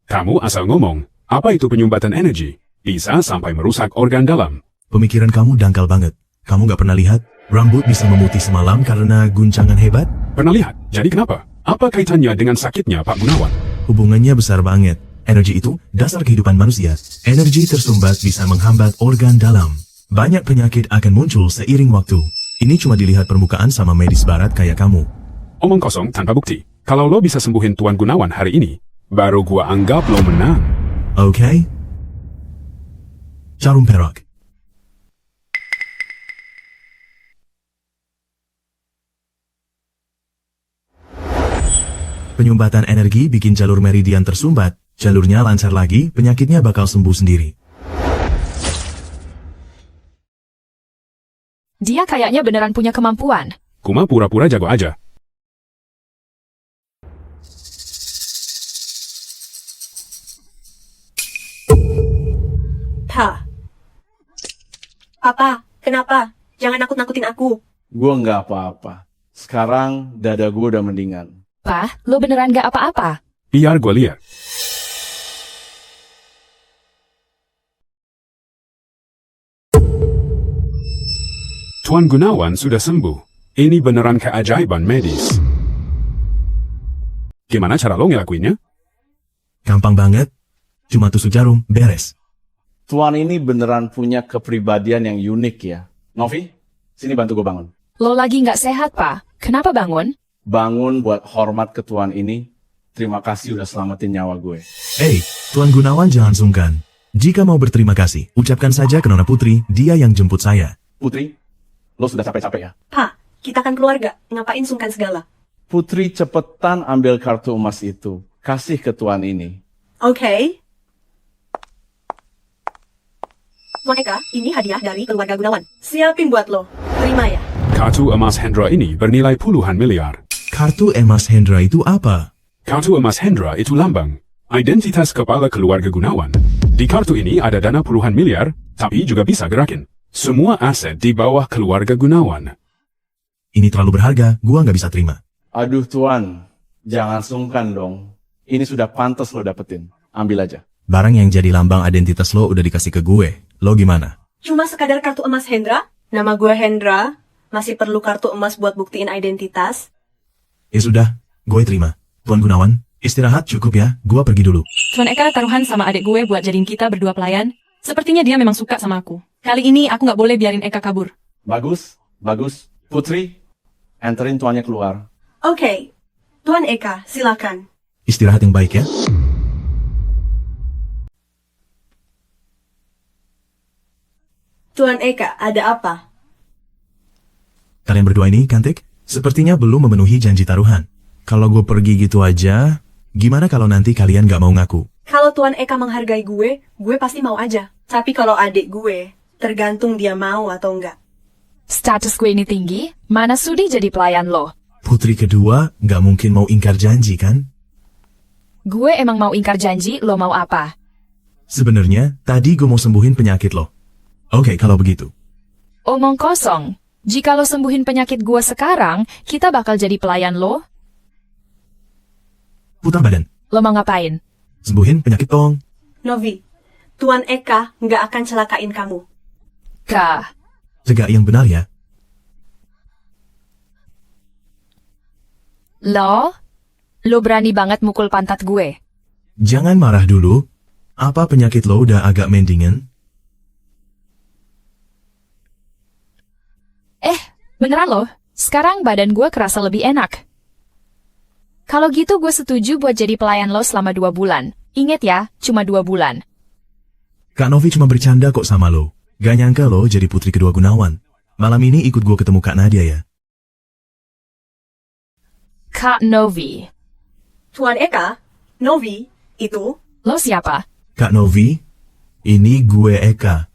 Kamu asal ngomong, apa itu penyumbatan energi? Bisa sampai merusak organ dalam. Pemikiran kamu dangkal banget. Kamu gak pernah lihat rambut bisa memutih semalam karena guncangan hebat? Pernah lihat? Jadi kenapa? Apa kaitannya dengan sakitnya Pak Gunawan? Hubungannya besar banget. Energi itu dasar kehidupan manusia. Energi tersumbat bisa menghambat organ dalam. Banyak penyakit akan muncul seiring waktu. Ini cuma dilihat permukaan sama medis barat kayak kamu. Omong kosong tanpa bukti. Kalau lo bisa sembuhin Tuan Gunawan hari ini, baru gua anggap lo menang. Oke? Jarum perak. Penyumbatan energi bikin jalur meridian tersumbat. Jalurnya lancar lagi, penyakitnya bakal sembuh sendiri. Dia kayaknya beneran punya kemampuan. Kuma pura-pura jago aja. Papa, kenapa? Jangan nakut-nakutin aku. Gue nggak apa-apa. Sekarang dada gue udah mendingan. Pa, lo beneran gak apa-apa? Biar gue lihat. Tuan Gunawan sudah sembuh. Ini beneran keajaiban medis. Gimana cara lo ngelakuinnya? Gampang banget. Cuma tusuk jarum, beres. Tuan ini beneran punya kepribadian yang unik ya. Novi, sini bantu gue bangun. Lo lagi nggak sehat, Pa. Kenapa bangun? Bangun buat hormat ke Tuan ini. Terima kasih udah selamatin nyawa gue. Hey, Tuan Gunawan jangan sungkan. Jika mau berterima kasih, ucapkan saja ke Nona Putri, dia yang jemput saya. Putri, lo sudah capek-capek ya? Pa, kita kan keluarga. Ngapain sungkan segala? Putri, cepetan ambil kartu emas itu. Kasih ke Tuan ini. Oke. Monica, ini hadiah dari keluarga Gunawan. Siapin buat lo. Terima ya. Kartu emas Hendra ini bernilai puluhan miliar. Kartu emas Hendra itu apa? Kartu emas Hendra itu lambang. Identitas kepala keluarga Gunawan. Di kartu ini ada dana puluhan miliar, tapi juga bisa gerakin. Semua aset di bawah keluarga Gunawan. Ini terlalu berharga, gua nggak bisa terima. Aduh Tuan, jangan sungkan dong. Ini sudah pantas lo dapetin. Ambil aja. Barang yang jadi lambang identitas lo udah dikasih ke gue. Lo gimana? Cuma sekadar kartu emas Hendra? Nama gue Hendra. Masih perlu kartu emas buat buktiin identitas? Ya sudah, gue terima. Tuan Gunawan, istirahat cukup ya, gue pergi dulu. Tuan Eka taruhan sama adik gue buat jadiin kita berdua pelayan. Sepertinya dia memang suka sama aku. Kali ini aku nggak boleh biarin Eka kabur. Bagus, bagus. Putri, enterin tuannya keluar. Oke. Tuan Eka, silakan. Istirahat yang baik ya. Tuan Eka, ada apa? Kalian berdua ini, cantik, sepertinya belum memenuhi janji taruhan. Kalau gue pergi gitu aja, gimana kalau nanti kalian gak mau ngaku? Kalau Tuan Eka menghargai gue pasti mau aja. Tapi kalau adik gue, tergantung dia mau atau enggak. Status gue ini tinggi, mana sudi jadi pelayan lo. Putri kedua gak mungkin mau ingkar janji kan? Gue emang mau ingkar janji, lo mau apa? Sebenarnya, tadi gue mau sembuhin penyakit lo. Oke, kalau begitu. Omong kosong. Jika lo sembuhin penyakit gue sekarang, kita bakal jadi pelayan lo. Putar badan. Lo mau ngapain? Sembuhin penyakit tong. Novi, Tuan Eka nggak akan celakain kamu. Kah? Jaga yang benar ya. Lo berani banget mukul pantat gue. Jangan marah dulu. Apa penyakit lo udah agak mendingan? Beneran loh, sekarang badan gue kerasa lebih enak. Kalau gitu gue setuju buat jadi pelayan lo selama 2 bulan. Ingat ya, cuma 2 bulan. Kak Novi cuma bercanda kok sama lo. Gak nyangka lo jadi putri kedua Gunawan. Malam ini ikut gue ketemu Kak Nadia ya. Kak Novi. Tuan Eka, Novi, itu? Lo siapa? Kak Novi, ini gue Eka.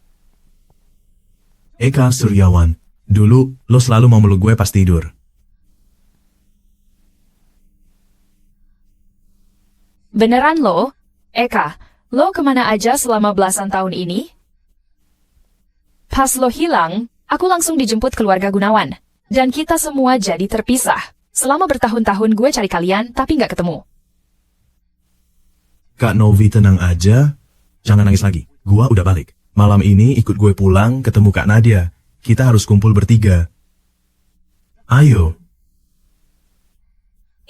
Eka Suryawan. Dulu, lo selalu mau meluk gue pas tidur. Beneran lo? Eka, lo kemana aja selama belasan tahun ini? Pas lo hilang, aku langsung dijemput keluarga Gunawan. Dan kita semua jadi terpisah. Selama bertahun-tahun gue cari kalian, tapi nggak ketemu. Kak Novi tenang aja. Jangan nangis lagi. Gua udah balik. Malam ini ikut gue pulang ketemu Kak Nadia. Kita harus kumpul bertiga. Ayo.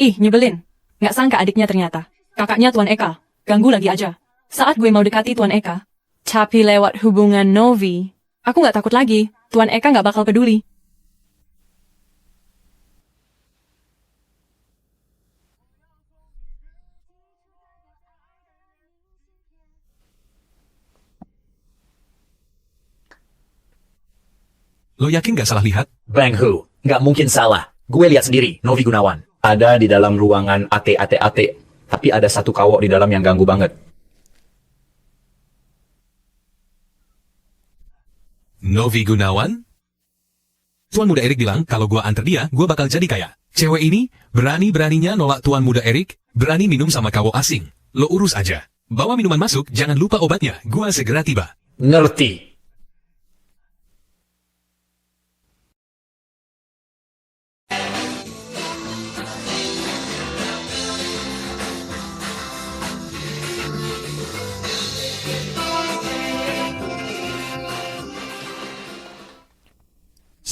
Ih, nyebelin. Nggak sangka adiknya ternyata. Kakaknya Tuan Eka. Ganggu lagi aja. Saat gue mau dekati Tuan Eka. Tapi lewat hubungan Novi. Aku nggak takut lagi. Tuan Eka nggak bakal peduli. Lo yakin gak salah lihat? Bang Hu, gak mungkin salah. Gue lihat sendiri, Novi Gunawan. Ada di dalam ruangan AT. Tapi ada satu cowok di dalam yang ganggu banget. Novi Gunawan? Tuan Muda Erik bilang kalau gue antar dia, gue bakal jadi kaya. Cewek ini berani-beraninya nolak Tuan Muda Erik, berani minum sama cowok asing. Lo urus aja. Bawa minuman masuk, jangan lupa obatnya. Gue segera tiba. Ngerti.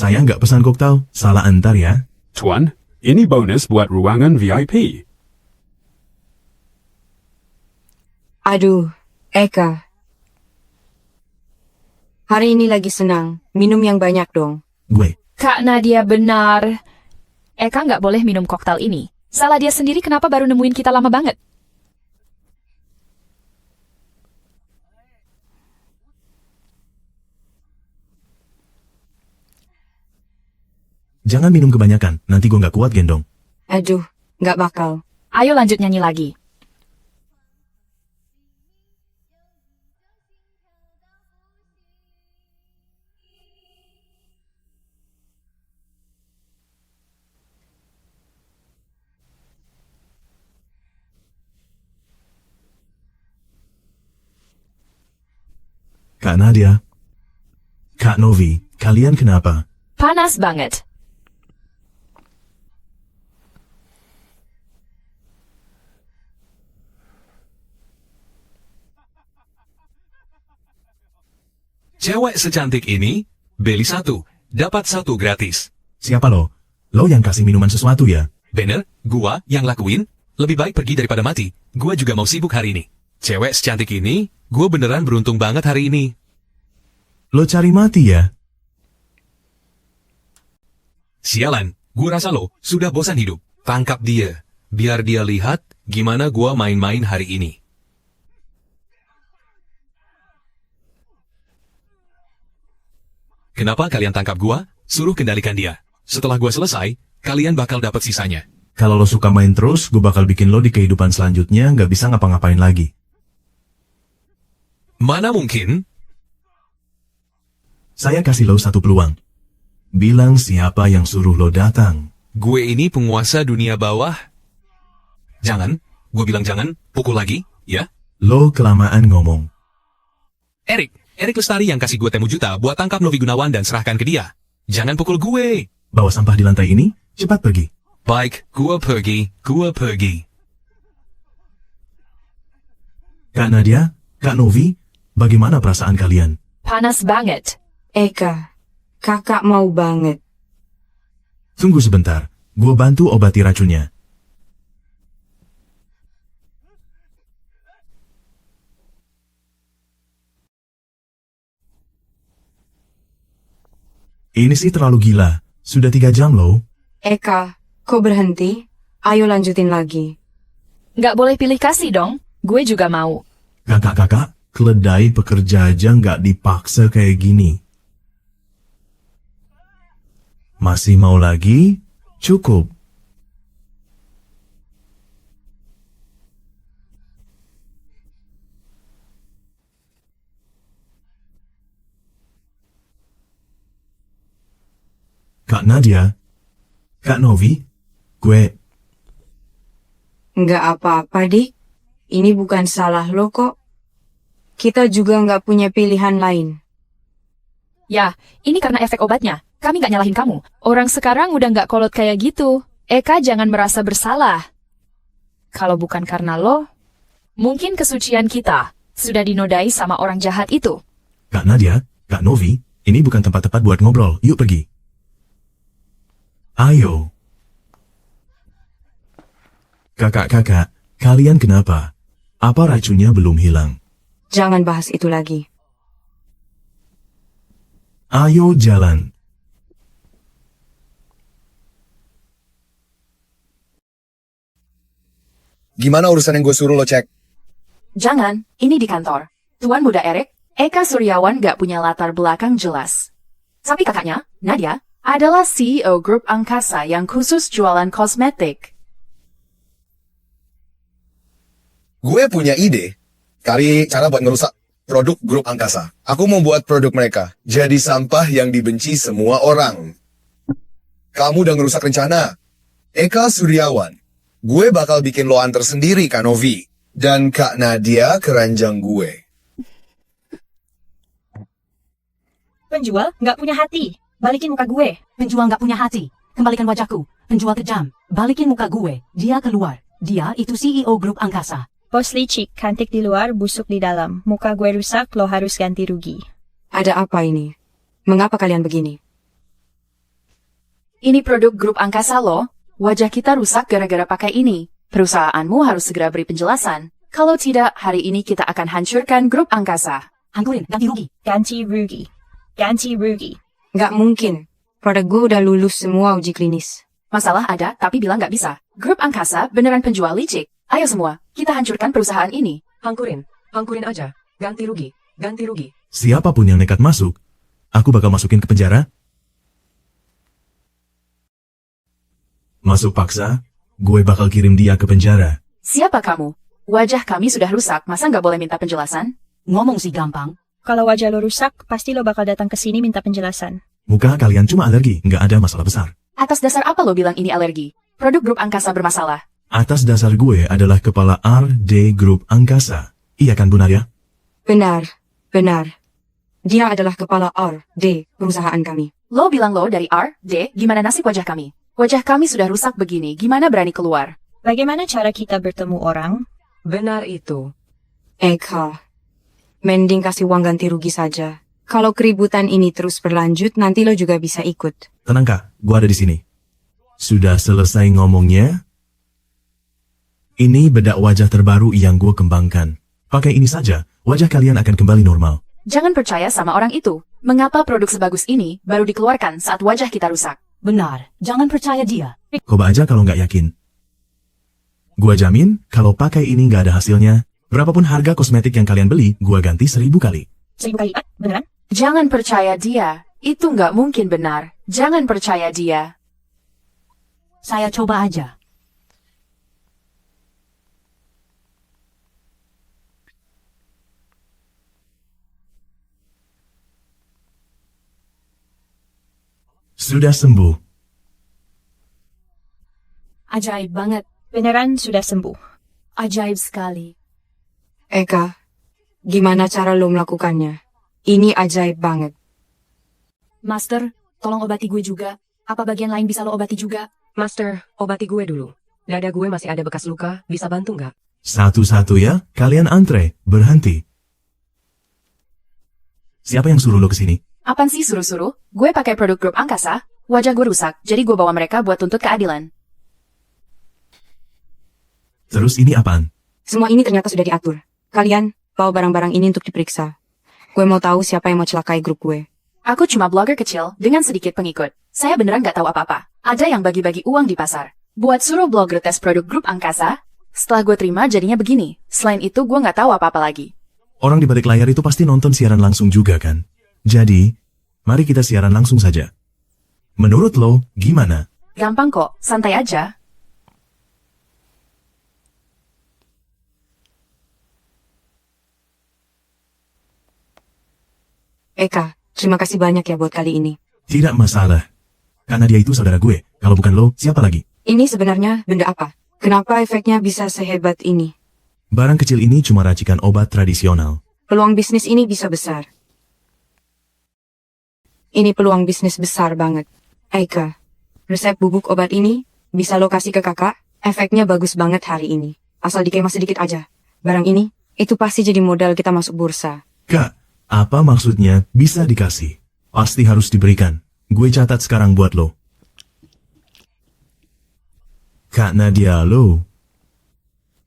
Saya nggak pesan koktail, salah antar ya. Tuan, ini bonus buat ruangan VIP. Aduh, Eka. Hari ini lagi senang, minum yang banyak dong. Gue. Kak Nadia benar. Eka nggak boleh minum koktail ini. Salah dia sendiri kenapa baru nemuin kita lama banget. Jangan minum kebanyakan, nanti gue nggak kuat gendong. Aduh, nggak bakal. Ayo lanjut nyanyi lagi. Kak Nadia. Kak Novi, kalian kenapa? Panas banget. Cewek secantik ini, beli 1, dapat 1 gratis. Siapa lo? Lo yang kasih minuman sesuatu ya? Bener, gua yang lakuin. Lebih baik pergi daripada mati. Gua juga mau sibuk hari ini. Cewek secantik ini, gua beneran beruntung banget hari ini. Lo cari mati ya? Sialan, gua rasa lo sudah bosan hidup. Tangkap dia, biar dia lihat gimana gua main-main hari ini. Kenapa kalian tangkap gua? Suruh kendalikan dia. Setelah gua selesai, kalian bakal dapat sisanya. Kalau lo suka main terus, gue bakal bikin lo di kehidupan selanjutnya nggak bisa ngapa-ngapain lagi. Mana mungkin? Saya kasih lo 1 peluang. Bilang siapa yang suruh lo datang. Gue ini penguasa dunia bawah. Jangan, gue bilang jangan, pukul lagi, ya? Lo kelamaan ngomong. Erik Lestari yang kasih gue temu juta buat tangkap Novi Gunawan dan serahkan ke dia. Jangan pukul gue. Bawa sampah di lantai ini, cepat pergi. Baik, gue pergi. Kak Nadia, Kak Novi, bagaimana perasaan kalian? Panas banget. Eka, kakak mau banget. Tunggu sebentar, gue bantu obati racunnya. Ini sih terlalu gila. Sudah 3 jam loh. Eka, kok berhenti? Ayo lanjutin lagi. Nggak boleh pilih kasih dong. Gue juga mau. Kakak-kakak, keledai pekerja aja nggak dipaksa kayak gini. Masih mau lagi? Cukup. Kak Nadia, Kak Novi, gue... Nggak apa-apa, Dik. Ini bukan salah lo kok. Kita juga nggak punya pilihan lain. Ya, ini karena efek obatnya. Kami nggak nyalahin kamu. Orang sekarang udah nggak kolot kayak gitu. Eka jangan merasa bersalah. Kalau bukan karena lo, mungkin kesucian kita sudah dinodai sama orang jahat itu. Kak Nadia, Kak Novi, ini bukan tempat tepat buat ngobrol. Yuk pergi. Ayo. Kakak-kakak, kalian kenapa? Apa racunnya belum hilang? Jangan bahas itu lagi. Ayo jalan. Gimana urusan yang gue suruh lo cek? Jangan, ini di kantor. Tuan Muda Erik, Eka Suryawan gak punya latar belakang jelas. Tapi kakaknya, Nadia, adalah CEO grup angkasa yang khusus jualan kosmetik. Gue punya ide. Cari cara buat ngerusak produk grup angkasa. Aku mau buat produk mereka jadi sampah yang dibenci semua orang. Kamu udah ngerusak rencana. Eka Suryawan, gue bakal bikin lo antar sendiri, Kak Novi. Dan Kak Nadia keranjang gue. Penjual nggak punya hati. Balikin muka gue. Penjual nggak punya hati. Kembalikan wajahku. Penjual kejam. Balikin muka gue. Dia keluar. Dia itu CEO grup angkasa. Bos licik, cantik di luar, busuk di dalam. Muka gue rusak, lo harus ganti rugi. Ada apa ini? Mengapa kalian begini? Ini produk grup angkasa lo. Wajah kita rusak gara-gara pakai ini. Perusahaanmu harus segera beri penjelasan. Kalau tidak, hari ini kita akan hancurkan grup angkasa. Hancurin, ganti rugi. Ganti rugi. Ganti rugi. Nggak mungkin. Produk gue udah lulus semua uji klinis. Masalah ada, tapi bilang nggak bisa. Grup angkasa beneran penjual licik. Ayo semua, kita hancurkan perusahaan ini. Hancurin aja. Ganti rugi. Siapapun yang nekat masuk, aku bakal masukin ke penjara. Masuk paksa, gue bakal kirim dia ke penjara. Siapa kamu? Wajah kami sudah rusak, masa nggak boleh minta penjelasan? Ngomong sih gampang. Kalau wajah lo rusak, pasti lo bakal datang ke sini minta penjelasan. Muka kalian cuma alergi, nggak ada masalah besar. Atas dasar apa lo bilang ini alergi? Produk grup angkasa bermasalah. Atas dasar gue adalah kepala RD Grup Angkasa. Iya kan, Bu Nadia? Benar. Dia adalah kepala R&D perusahaan kami. Lo bilang lo dari R&D, gimana nasib wajah kami? Wajah kami sudah rusak begini, gimana berani keluar? Bagaimana cara kita bertemu orang? Benar itu. Eka, mending kasih uang ganti rugi saja. Kalau keributan ini terus berlanjut, nanti lo juga bisa ikut. Tenang kak, gua ada di sini. Sudah selesai ngomongnya? Ini bedak wajah terbaru yang gua kembangkan. Pakai ini saja, wajah kalian akan kembali normal. Jangan percaya sama orang itu. Mengapa produk sebagus ini baru dikeluarkan saat wajah kita rusak? Benar, jangan percaya dia. Coba aja kalau nggak yakin. Gua jamin, kalau pakai ini nggak ada hasilnya, berapapun harga kosmetik yang kalian beli, gua ganti 1000 kali. 1000 kali? Beneran? Jangan percaya dia. Itu nggak mungkin benar. Jangan percaya dia. Saya coba aja. Sudah sembuh. Ajaib banget. Beneran sudah sembuh. Ajaib sekali. Eka, gimana cara lo melakukannya? Ini ajaib banget. Master, tolong obati gue juga. Apa bagian lain bisa lo obati juga? Master, obati gue dulu. Dada gue masih ada bekas luka, bisa bantu nggak? Satu-satu ya, kalian antre, berhenti. Siapa yang suruh lo kesini? Apaan sih suruh-suruh? Gue pakai produk grup angkasa, wajah gue rusak, jadi gue bawa mereka buat tuntut keadilan. Terus ini apaan? Semua ini ternyata sudah diatur. Kalian bawa barang-barang ini untuk diperiksa. Gue mau tahu siapa yang mau celakai grup gue. Aku cuma blogger kecil dengan sedikit pengikut. Saya beneran gak tahu apa-apa. Ada yang bagi-bagi uang di pasar. Buat suruh blogger tes produk grup angkasa, setelah gue terima jadinya begini. Selain itu gue gak tahu apa-apa lagi. Orang di balik layar itu pasti nonton siaran langsung juga kan? Jadi, mari kita siaran langsung saja. Menurut lo, gimana? Gampang kok, santai aja. Eka, terima kasih banyak ya buat kali ini. Tidak masalah. Karena dia itu saudara gue. Kalau bukan lo, siapa lagi? Ini sebenarnya benda apa? Kenapa efeknya bisa sehebat ini? Barang kecil ini cuma racikan obat tradisional. Peluang bisnis ini bisa besar. Ini peluang bisnis besar banget. Eka, resep bubuk obat ini bisa lo kasih ke kakak. Efeknya bagus banget hari ini. Asal dikemas sedikit aja. Barang ini, itu pasti jadi modal kita masuk bursa. Kak, apa maksudnya bisa dikasih? Pasti harus diberikan. Gue catat sekarang buat lo. Kak Nadia, lo.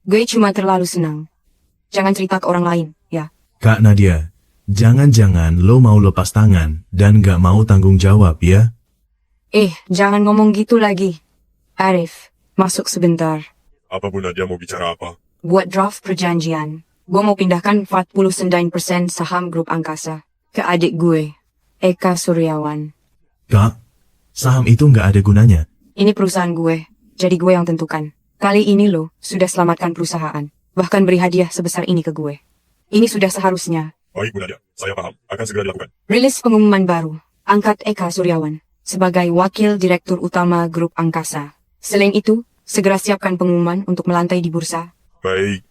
Gue cuma terlalu senang. Jangan cerita ke orang lain, ya. Kak Nadia, jangan-jangan lo mau lepas tangan dan gak mau tanggung jawab ya? Jangan ngomong gitu lagi. Arif, masuk sebentar. Apa Bu Nadia mau bicara apa? Buat draft perjanjian. Gue mau pindahkan 49% saham grup angkasa ke adik gue, Eka Suryawan. Kak, saham itu nggak ada gunanya. Ini perusahaan gue, jadi gue yang tentukan. Kali ini lo sudah selamatkan perusahaan, bahkan beri hadiah sebesar ini ke gue. Ini sudah seharusnya. Baik Bu Nadia, saya paham. Akan segera dilakukan. Rilis pengumuman baru, angkat Eka Suryawan sebagai Wakil Direktur Utama Grup Angkasa. Selain itu, segera siapkan pengumuman untuk melantai di bursa. Baik.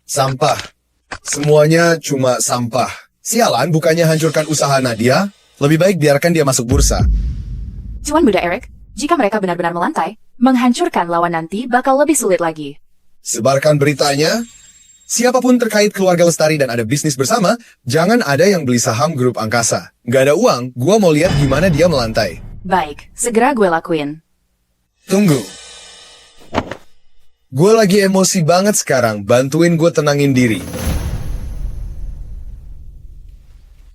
Sampah. Semuanya cuma sampah. Sialan, bukannya hancurkan usaha Nadia, lebih baik biarkan dia masuk bursa. Tuan Muda Eric, jika mereka benar-benar melantai, menghancurkan lawan nanti bakal lebih sulit lagi. Sebarkan beritanya. Siapapun terkait keluarga Lestari dan ada bisnis bersama, jangan ada yang beli saham grup angkasa. Gak ada uang, gua mau lihat gimana dia melantai. Baik, segera gue lakuin. Tunggu. Gue lagi emosi banget sekarang, bantuin gue tenangin diri.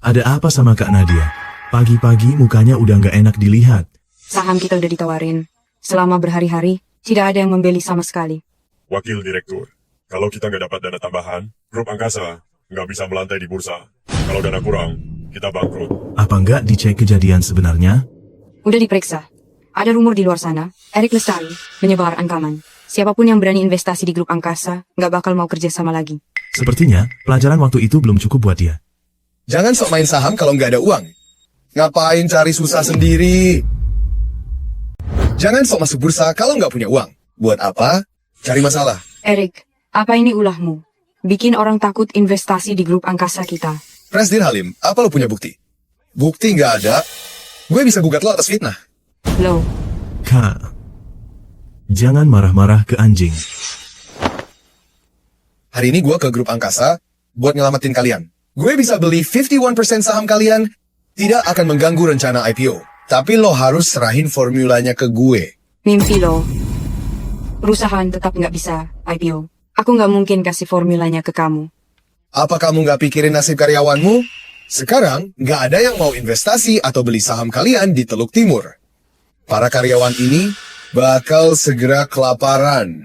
Ada apa sama Kak Nadia? Pagi-pagi mukanya udah nggak enak dilihat. Saham kita udah ditawarin. Selama berhari-hari, tidak ada yang membeli sama sekali. Wakil Direktur, kalau kita nggak dapat dana tambahan, grup angkasa nggak bisa melantai di bursa. Kalau dana kurang, kita bangkrut. Apa nggak dicek kejadian sebenarnya? Udah diperiksa. Ada rumor di luar sana, Eric Lestari menyebar ancaman. Siapapun yang berani investasi di grup angkasa, nggak bakal mau kerja sama lagi. Sepertinya, pelajaran waktu itu belum cukup buat dia. Jangan sok main saham kalau nggak ada uang. Ngapain cari susah sendiri? Jangan sok masuk bursa kalau nggak punya uang. Buat apa? Cari masalah. Eric, apa ini ulahmu? Bikin orang takut investasi di grup angkasa kita. Presiden Halim, apa lo punya bukti? Bukti nggak ada, gue bisa gugat lo atas fitnah. Lo. Kak, jangan marah-marah ke anjing. Hari ini gue ke grup angkasa buat nyelamatin kalian. Gue bisa beli 51% saham kalian, tidak akan mengganggu rencana IPO. Tapi lo harus serahin formulanya ke gue. Mimpi lo. Perusahaan tetap nggak bisa IPO. Aku nggak mungkin kasih formulanya ke kamu. Apa kamu nggak pikirin nasib karyawanmu? Sekarang nggak ada yang mau investasi atau beli saham kalian di Teluk Timur. Para karyawan ini bakal segera kelaparan.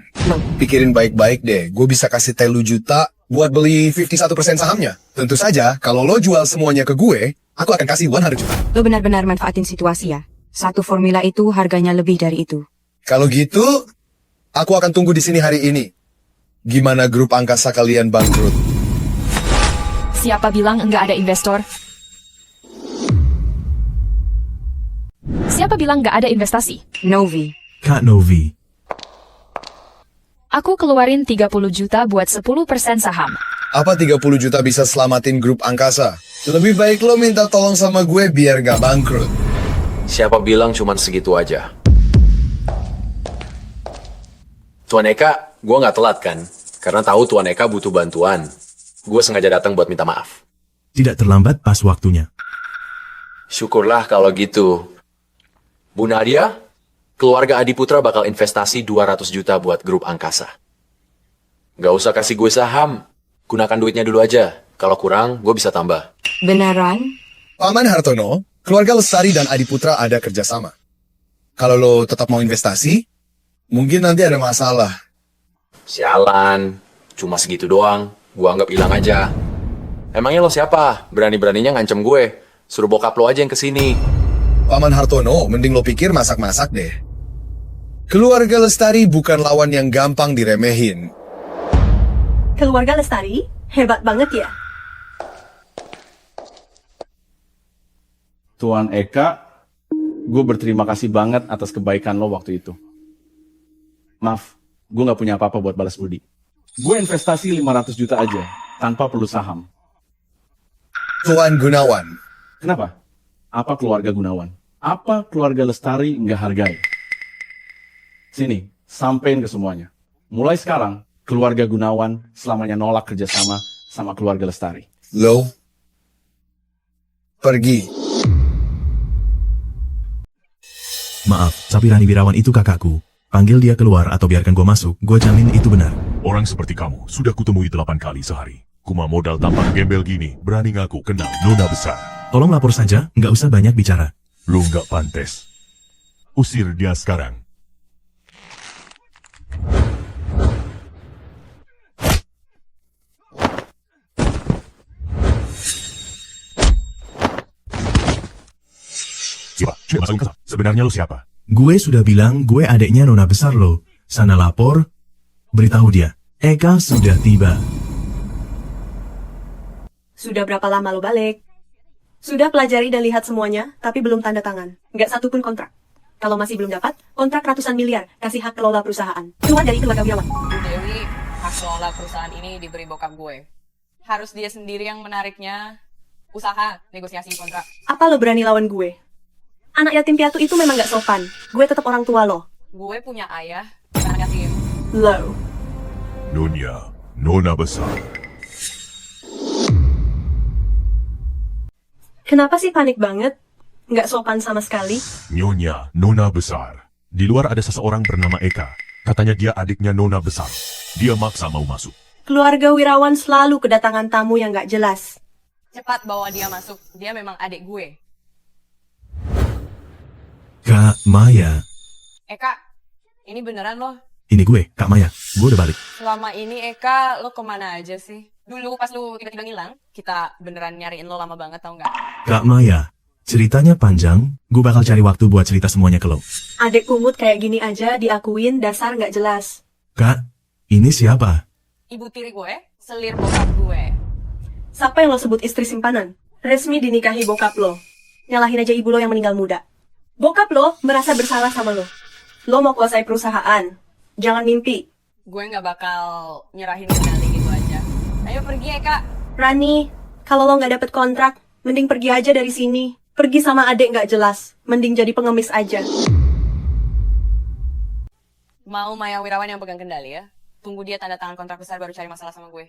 Pikirin baik-baik deh, gue bisa kasih 3 juta buat beli 51% sahamnya. Tentu saja, kalau lo jual semuanya ke gue, aku akan kasih 100 juta. Lo benar-benar manfaatin situasi ya. Satu formula itu harganya lebih dari itu. Kalau gitu, aku akan tunggu di sini hari ini. Gimana grup angkasa kalian bangkrut? Siapa bilang enggak ada investor? Siapa bilang enggak ada investasi? Novi. Kak Novi. Aku keluarin 30 juta buat 10% saham. Apa 30 juta bisa selamatin grup angkasa? Lebih baik lo minta tolong sama gue biar gak bangkrut. Siapa bilang cuman segitu aja? Tuan Eka, gue nggak telat kan? Karena tahu Tuan Eka butuh bantuan. Gue sengaja datang buat minta maaf. Tidak terlambat pas waktunya. Syukurlah kalau gitu. Bu Nadia, keluarga Adiputra bakal investasi 200 juta buat grup angkasa. Gak usah kasih gue saham. Gunakan duitnya dulu aja. Kalau kurang, gue bisa tambah. Beneran? Paman Hartono, keluarga Lestari dan Adiputra ada kerjasama. Kalau lo tetap mau investasi, mungkin nanti ada masalah. Sialan, cuma segitu doang. Gue anggap hilang aja. Emangnya lo siapa? Berani-beraninya ngancem gue. Suruh bokap lo aja yang kesini. Paman Hartono, mending lo pikir masak-masak deh. Keluarga Lestari bukan lawan yang gampang diremehin. Keluarga Lestari? Hebat banget ya. Tuan Eka, gue berterima kasih banget atas kebaikan lo waktu itu. Maaf, gue gak punya apa-apa buat balas budi. Gue investasi 500 juta aja, tanpa perlu saham. Tuan Gunawan. Kenapa? Apa keluarga Gunawan? Apa keluarga Lestari nggak hargai? Sini, sampein ke semuanya. Mulai sekarang, keluarga Gunawan selamanya nolak kerjasama sama keluarga Lestari. Lo pergi. Maaf, tapi Rani Wirawan itu kakakku. Panggil dia keluar atau biarkan gue masuk, gue jamin itu benar. Orang seperti kamu sudah kutemui 8 kali sehari. Kuma modal tampang gembel gini, berani ngaku kenal nona besar. Tolong lapor saja, nggak usah banyak bicara. Lu nggak pantes. Usir dia sekarang. Siapa? Coba masukin kata. Sebenarnya lu siapa? Gue sudah bilang gue adiknya nona besar lo. Sana lapor, beritahu dia. Eka sudah tiba. Sudah berapa lama lo balik? Sudah pelajari dan lihat semuanya, tapi belum tanda tangan. Nggak satu pun kontrak. Kalau masih belum dapat, kontrak ratusan miliar, kasih hak kelola perusahaan. Keluar dari keluarga Wirawan. Dewi, hak kelola perusahaan ini diberi bokap gue. Harus dia sendiri yang menariknya. Usaha, negosiasi kontrak. Apa lo berani lawan gue? Anak yatim piatu itu memang nggak sopan. Gue tetap orang tua lo. Gue punya ayah, anak yatim. Lo. Nyonya, nona besar. Kenapa sih panik banget? Nggak sopan sama sekali. Nyonya, nona besar. Di luar ada seseorang bernama Eka. Katanya dia adiknya nona besar. Dia maksa mau masuk. Keluarga Wirawan selalu kedatangan tamu yang nggak jelas. Cepat bawa dia masuk. Dia memang adik gue. Kak Maya. Eka, ini beneran loh. Ini gue, Kak Maya. Gue udah balik. Selama ini Eka, lo kemana aja sih? Dulu pas lo tiba-tiba ngilang, kita beneran nyariin lo lama banget tau nggak? Kak Maya, ceritanya panjang. Gue bakal cari waktu buat cerita semuanya ke lo. Adik kumut kayak gini aja diakuin dasar nggak jelas. Kak, ini siapa? Ibu tiri gue, selir bokap gue. Siapa yang lo sebut istri simpanan? Resmi dinikahi bokap lo. Nyalahin aja ibu lo yang meninggal muda. Bokap lo merasa bersalah sama lo. Lo mau kuasai perusahaan. Jangan mimpi. Gue nggak bakal nyerahin kendali gitu aja. Ayo pergi ya, Kak. Rani, kalau lo nggak dapet kontrak, mending pergi aja dari sini. Pergi sama adik nggak jelas, mending jadi pengemis aja. Mau Maya Wirawan yang pegang kendali ya? Tunggu dia tanda tangan kontrak besar baru cari masalah sama gue.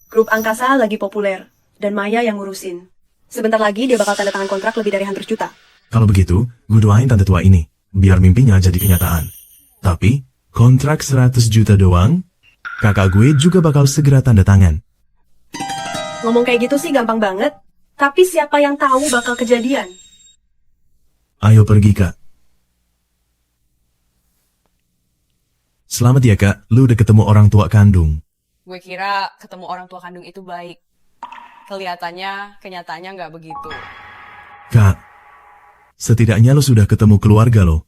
Grup angkasa lagi populer, dan Maya yang ngurusin. Sebentar lagi dia bakal tanda tangan kontrak lebih dari 100 juta. Kalau begitu, gue doain tante tua ini, biar mimpinya jadi kenyataan. Tapi, kontrak 100 juta doang, kakak gue juga bakal segera tanda tangan. Ngomong kayak gitu sih gampang banget, tapi siapa yang tahu bakal kejadian? Ayo pergi, Kak. Selamat ya, Kak. Lu udah ketemu orang tua kandung. Gue kira ketemu orang tua kandung itu baik. Kelihatannya, kenyataannya nggak begitu. Kak, setidaknya lo sudah ketemu keluarga lo.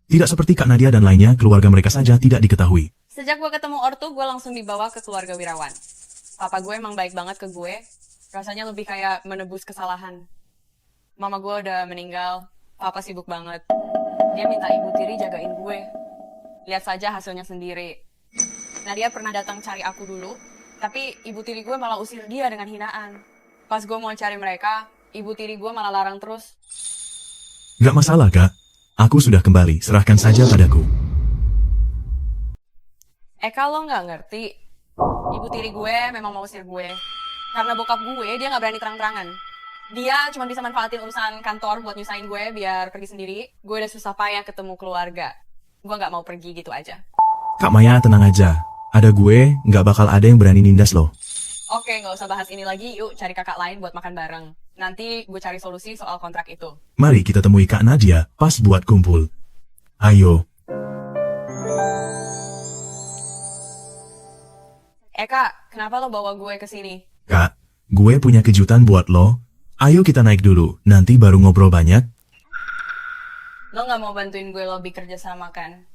Tidak seperti Kak Nadia dan lainnya, keluarga mereka saja tidak diketahui. Sejak gue ketemu ortu, gue langsung dibawa ke keluarga Wirawan. Papa gue emang baik banget ke gue. Rasanya lebih kayak menebus kesalahan. Mama gue udah meninggal, papa sibuk banget. Dia minta ibu tiri jagain gue. Lihat saja hasilnya sendiri. Nadia pernah datang cari aku dulu, tapi ibu tiri gue malah usir dia dengan hinaan. Pas gue mau cari mereka, ibu tiri gue malah larang terus. Gak masalah, Kak. Aku sudah kembali, serahkan saja padaku. Kalau nggak ngerti, ibu tiri gue memang mau usir gue. Karena bokap gue, dia nggak berani terang-terangan. Dia cuma bisa manfaatin urusan kantor buat nyusahin gue biar pergi sendiri. Gue udah susah payah ketemu keluarga. Gue nggak mau pergi gitu aja. Kak Maya, tenang aja. Ada gue, gak bakal ada yang berani nindas lo. Oke, nggak usah bahas ini lagi. Yuk cari kakak lain buat makan bareng. Nanti gue cari solusi soal kontrak itu. Mari kita temui Kak Nadia, pas buat kumpul. Ayo. Kak, kenapa lo bawa gue ke sini? Kak, gue punya kejutan buat lo. Ayo kita naik dulu, nanti baru ngobrol banyak. Lo nggak mau bantuin gue lobby kerja sama kan?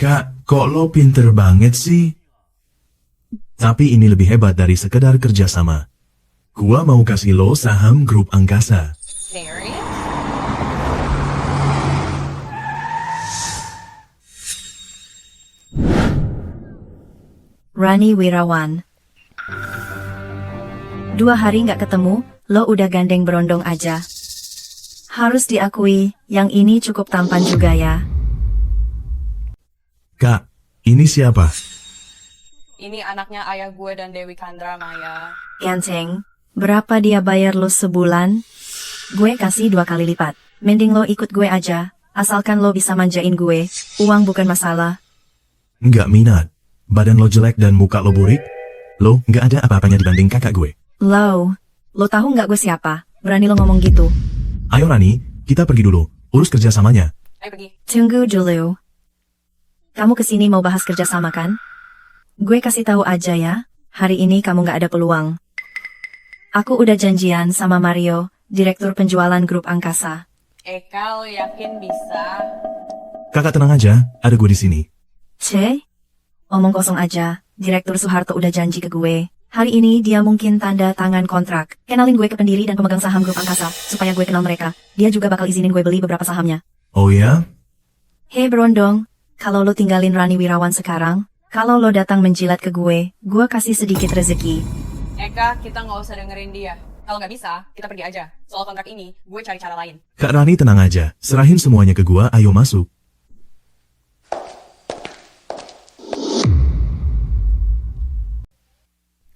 Kak, kok lo pinter banget sih? Tapi ini lebih hebat dari sekedar kerjasama. Gua mau kasih lo saham grup angkasa. Serius? Rani Wirawan. 2 hari nggak ketemu, lo udah gandeng berondong aja. Harus diakui, yang ini cukup tampan juga ya. Kak, ini siapa? Ini anaknya ayah gue dan Dewi Kandra, Maya. Ganteng, berapa dia bayar lo sebulan? Gue kasih 2 kali lipat. Mending lo ikut gue aja, asalkan lo bisa manjain gue. Uang bukan masalah. Nggak minat. Badan lo jelek dan muka lo burik. Lo nggak ada apa-apanya dibanding kakak gue. Lo tahu nggak gue siapa? Berani lo ngomong gitu? Ayo Rani, kita pergi dulu. Urus kerjasamanya. Ayo pergi. Tunggu dulu. Kamu kesini mau bahas kerjasama kan? Gue kasih tahu aja ya, hari ini kamu nggak ada peluang. Aku udah janjian sama Mario, direktur penjualan grup angkasa. Lo yakin bisa? Kakak tenang aja, ada gue di sini. Omong kosong aja, Direktur Soeharto udah janji ke gue. Hari ini dia mungkin tanda tangan kontrak. Kenalin gue ke pendiri dan pemegang saham grup angkasa, supaya gue kenal mereka. Dia juga bakal izinin gue beli beberapa sahamnya. Oh ya? Hei Berondong, kalau lo tinggalin Rani Wirawan sekarang, kalau lo datang menjilat ke gue kasih sedikit rezeki. Kita nggak usah dengerin dia. Kalau nggak bisa, kita pergi aja. Soal kontrak ini, gue cari cara lain. Kak Rani tenang aja, serahin semuanya ke gua, ayo masuk.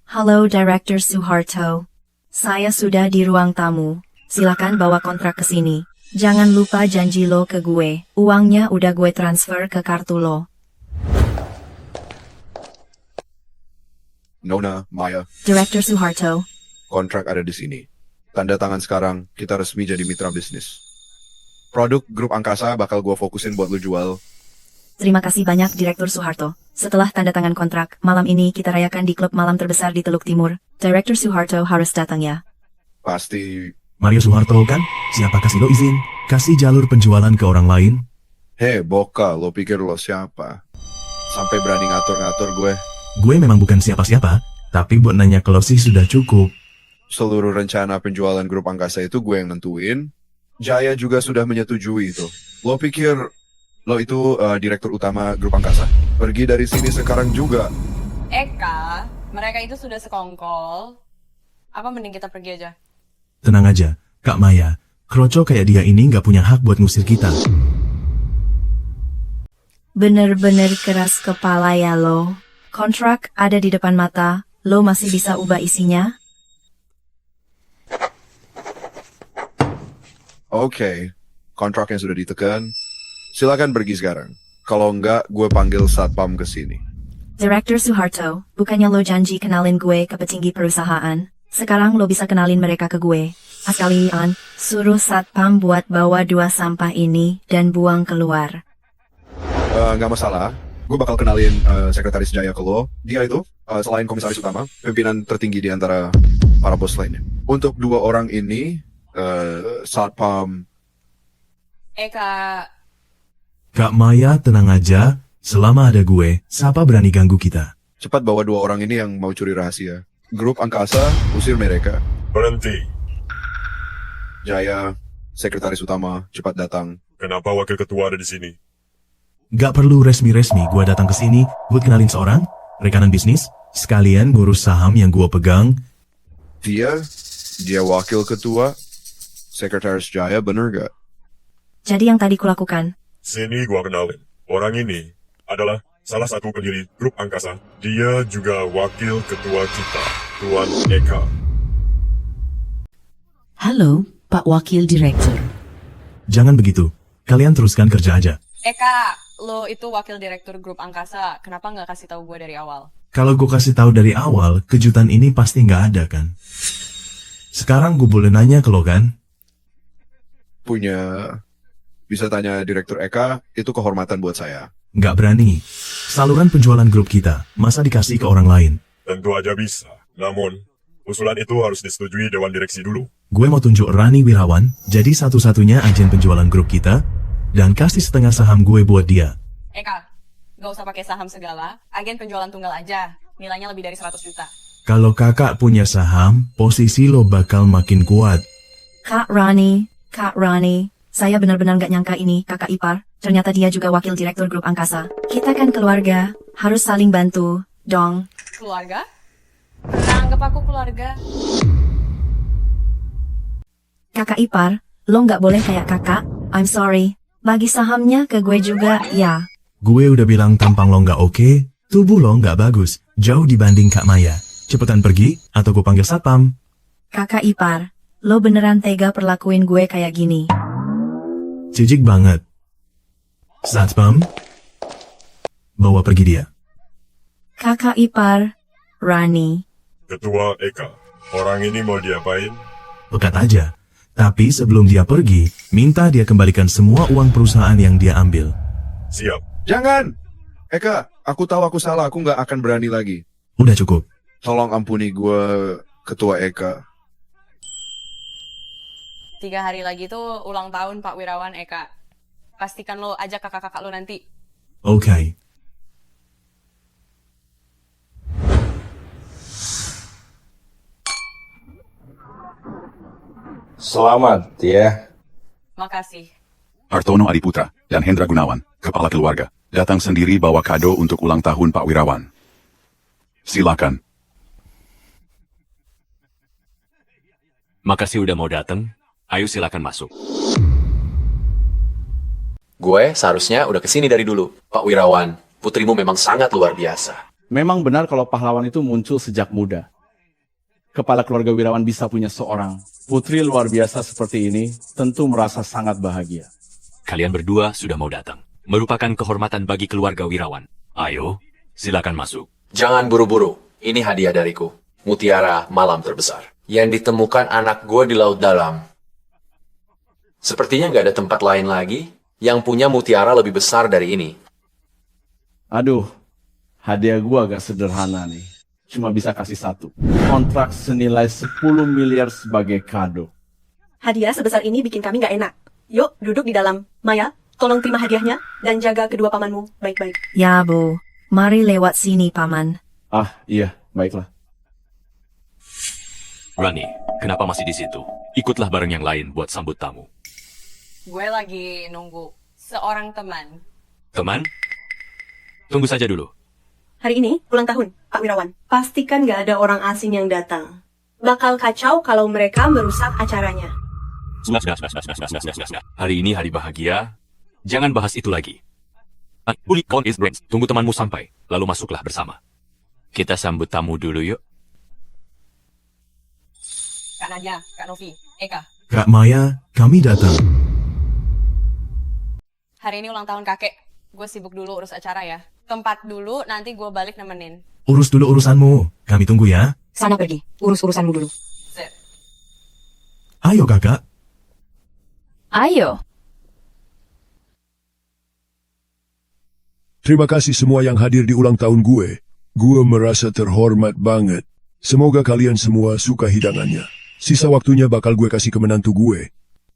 Halo Director Soeharto. Saya sudah di ruang tamu. Silakan bawa kontrak ke sini. Jangan lupa janji lo ke gue. Uangnya udah gue transfer ke kartu lo. Nona, Maya. Director Soeharto. Kontrak ada di sini. Tanda tangan sekarang, kita resmi jadi mitra bisnis. Produk grup angkasa bakal gua fokusin buat lu jual. Terima kasih banyak Direktur Soeharto. Setelah tanda tangan kontrak, malam ini kita rayakan di klub malam terbesar di Teluk Timur. Direktur Soeharto harus datang ya. Pasti. Mario Soeharto kan? Siapa kasih lo izin? Kasih jalur penjualan ke orang lain? Hei, Boka, lo pikir lo siapa? Sampai berani ngatur-ngatur gue. Gue memang bukan siapa-siapa, tapi buat nanya ke lo sih sudah cukup. Seluruh rencana penjualan grup angkasa itu gue yang nentuin. Jaya juga sudah menyetujui itu. Lo pikir lo itu direktur utama grup angkasa? Pergi dari sini sekarang juga. Mereka itu sudah sekongkol. Apa mending kita pergi aja? Tenang aja, Kak Maya. Kroco kayak dia ini nggak punya hak buat ngusir kita. Bener-bener keras kepala ya lo. Kontrak ada di depan mata, lo masih bisa ubah isinya? Oke, kontrak yang sudah ditekan. Silakan pergi sekarang. Kalau enggak, gue panggil satpam ke sini. Direktur Soeharto, bukannya lo janji kenalin gue ke petinggi perusahaan? Sekarang lo bisa kenalin mereka ke gue. Sekalian, suruh satpam buat bawa 2 sampah ini dan buang keluar. Nggak masalah. Gue bakal kenalin Sekretaris Jaya ke lo. Dia itu, selain komisaris utama, pimpinan tertinggi di antara para bos lainnya. Untuk 2 orang ini, satpam... Kak. Kak Maya, tenang aja. Selama ada gue, siapa berani ganggu kita? Cepat bawa 2 orang ini yang mau curi rahasia. Grup angkasa, usir mereka. Berhenti. Jaya, sekretaris utama, cepat datang. Kenapa wakil ketua ada di sini? Gak perlu resmi-resmi gue datang ke sini buat kenalin seorang rekanan bisnis, sekalian ngurus saham yang gue pegang. Dia wakil ketua, sekretaris Jaya, bener gak? Jadi yang tadi kulakukan. Sini gua kenalin. Orang ini adalah salah satu pendiri grup angkasa. Dia juga wakil ketua kita, Tuan Eka. Halo, Pak Wakil Direktur. Jangan begitu. Kalian teruskan kerja aja. Kak, lo itu wakil direktur grup angkasa. Kenapa nggak kasih tahu gue dari awal? Kalau gue kasih tahu dari awal, kejutan ini pasti nggak ada kan? Sekarang gue boleh nanya ke lo kan? Bisa tanya Direktur Eka, itu kehormatan buat saya. Nggak berani. Saluran penjualan grup kita, masa dikasih ke orang lain? Tentu aja bisa. Namun, usulan itu harus disetujui Dewan Direksi dulu. Gue mau tunjuk Rani Wirawan, jadi satu-satunya agen penjualan grup kita, dan kasih setengah saham gue buat dia. Kak, gak usah pakai saham segala. Agen penjualan tunggal aja. Nilainya lebih dari 100 juta. Kalau kakak punya saham, posisi lo bakal makin kuat. Kak Rani, saya benar-benar gak nyangka ini kakak ipar. Ternyata dia juga wakil direktur grup angkasa. Kita kan keluarga, harus saling bantu, dong. Keluarga? Pernah anggap aku keluarga? Kakak ipar, lo gak boleh kayak kakak. I'm sorry. Bagi sahamnya ke gue juga, ya. Gue udah bilang tampang lo nggak oke, tubuh lo nggak bagus, jauh dibanding Kak Maya. Cepetan pergi, atau gue panggil satpam. Kakak ipar, lo beneran tega perlakuin gue kayak gini. Jijik banget. Satpam, bawa pergi dia. Kakak ipar, Rani. Ketua Eka, orang ini mau diapain? Pekat aja. Tapi sebelum dia pergi, minta dia kembalikan semua uang perusahaan yang dia ambil. Siap. Jangan! Eka, aku tahu aku salah, aku nggak akan berani lagi. Udah cukup. Tolong ampuni gue, Ketua Eka. 3 hari lagi tuh ulang tahun Pak Wirawan Eka. Pastikan lo ajak kakak-kakak lo nanti. Oke. Selamat ya. Makasih. Hartono Adiputra dan Hendra Gunawan, kepala keluarga, datang sendiri bawa kado untuk ulang tahun Pak Wirawan. Silakan. Makasih udah mau datang. Ayo silakan masuk. Gue seharusnya udah kesini dari dulu. Pak Wirawan, putrimu memang sangat luar biasa. Memang benar kalau pahlawan itu muncul sejak muda. Kepala keluarga Wirawan bisa punya seorang putri luar biasa seperti ini, tentu merasa sangat bahagia. Kalian berdua sudah mau datang. Merupakan kehormatan bagi keluarga Wirawan. Ayo, silakan masuk. Jangan buru-buru. Ini hadiah dariku. Mutiara malam terbesar. Yang ditemukan anak gue di laut dalam. Sepertinya nggak ada tempat lain lagi yang punya mutiara lebih besar dari ini. Aduh, hadiah gua agak sederhana nih. Cuma bisa kasih 1. Kontrak senilai 10 miliar sebagai kado. Hadiah sebesar ini bikin kami nggak enak. Yuk, duduk di dalam. Maya, tolong terima hadiahnya dan jaga kedua pamanmu baik-baik. Ya, Bu. Mari lewat sini, Paman. Ah, iya, baiklah. Rani, kenapa masih di situ? Ikutlah bareng yang lain buat sambut tamu. Gue lagi nunggu seorang teman. Teman? Tunggu saja dulu. Hari ini ulang tahun, Pak Wirawan. Pastikan nggak ada orang asing yang datang. Bakal kacau kalau mereka merusak acaranya. Sudah. Hari ini hari bahagia. Jangan bahas itu lagi. Bully count is brains. Tunggu temanmu sampai, lalu masuklah bersama. Kita sambut tamu dulu yuk. Kak Nadia, Kak Novi, Eka. Kak Maya, kami datang. Hari ini ulang tahun kakek. Gue sibuk dulu urus acara ya. Tempat dulu, nanti gue balik nemenin. Urus dulu urusanmu. Kami tunggu ya. Sana pergi, urus urusanmu dulu. Ayo kakak. Ayo. Terima kasih semua yang hadir di ulang tahun gue. Gue merasa terhormat banget. Semoga kalian semua suka hidangannya. Sisa waktunya bakal gue kasih ke menantu gue.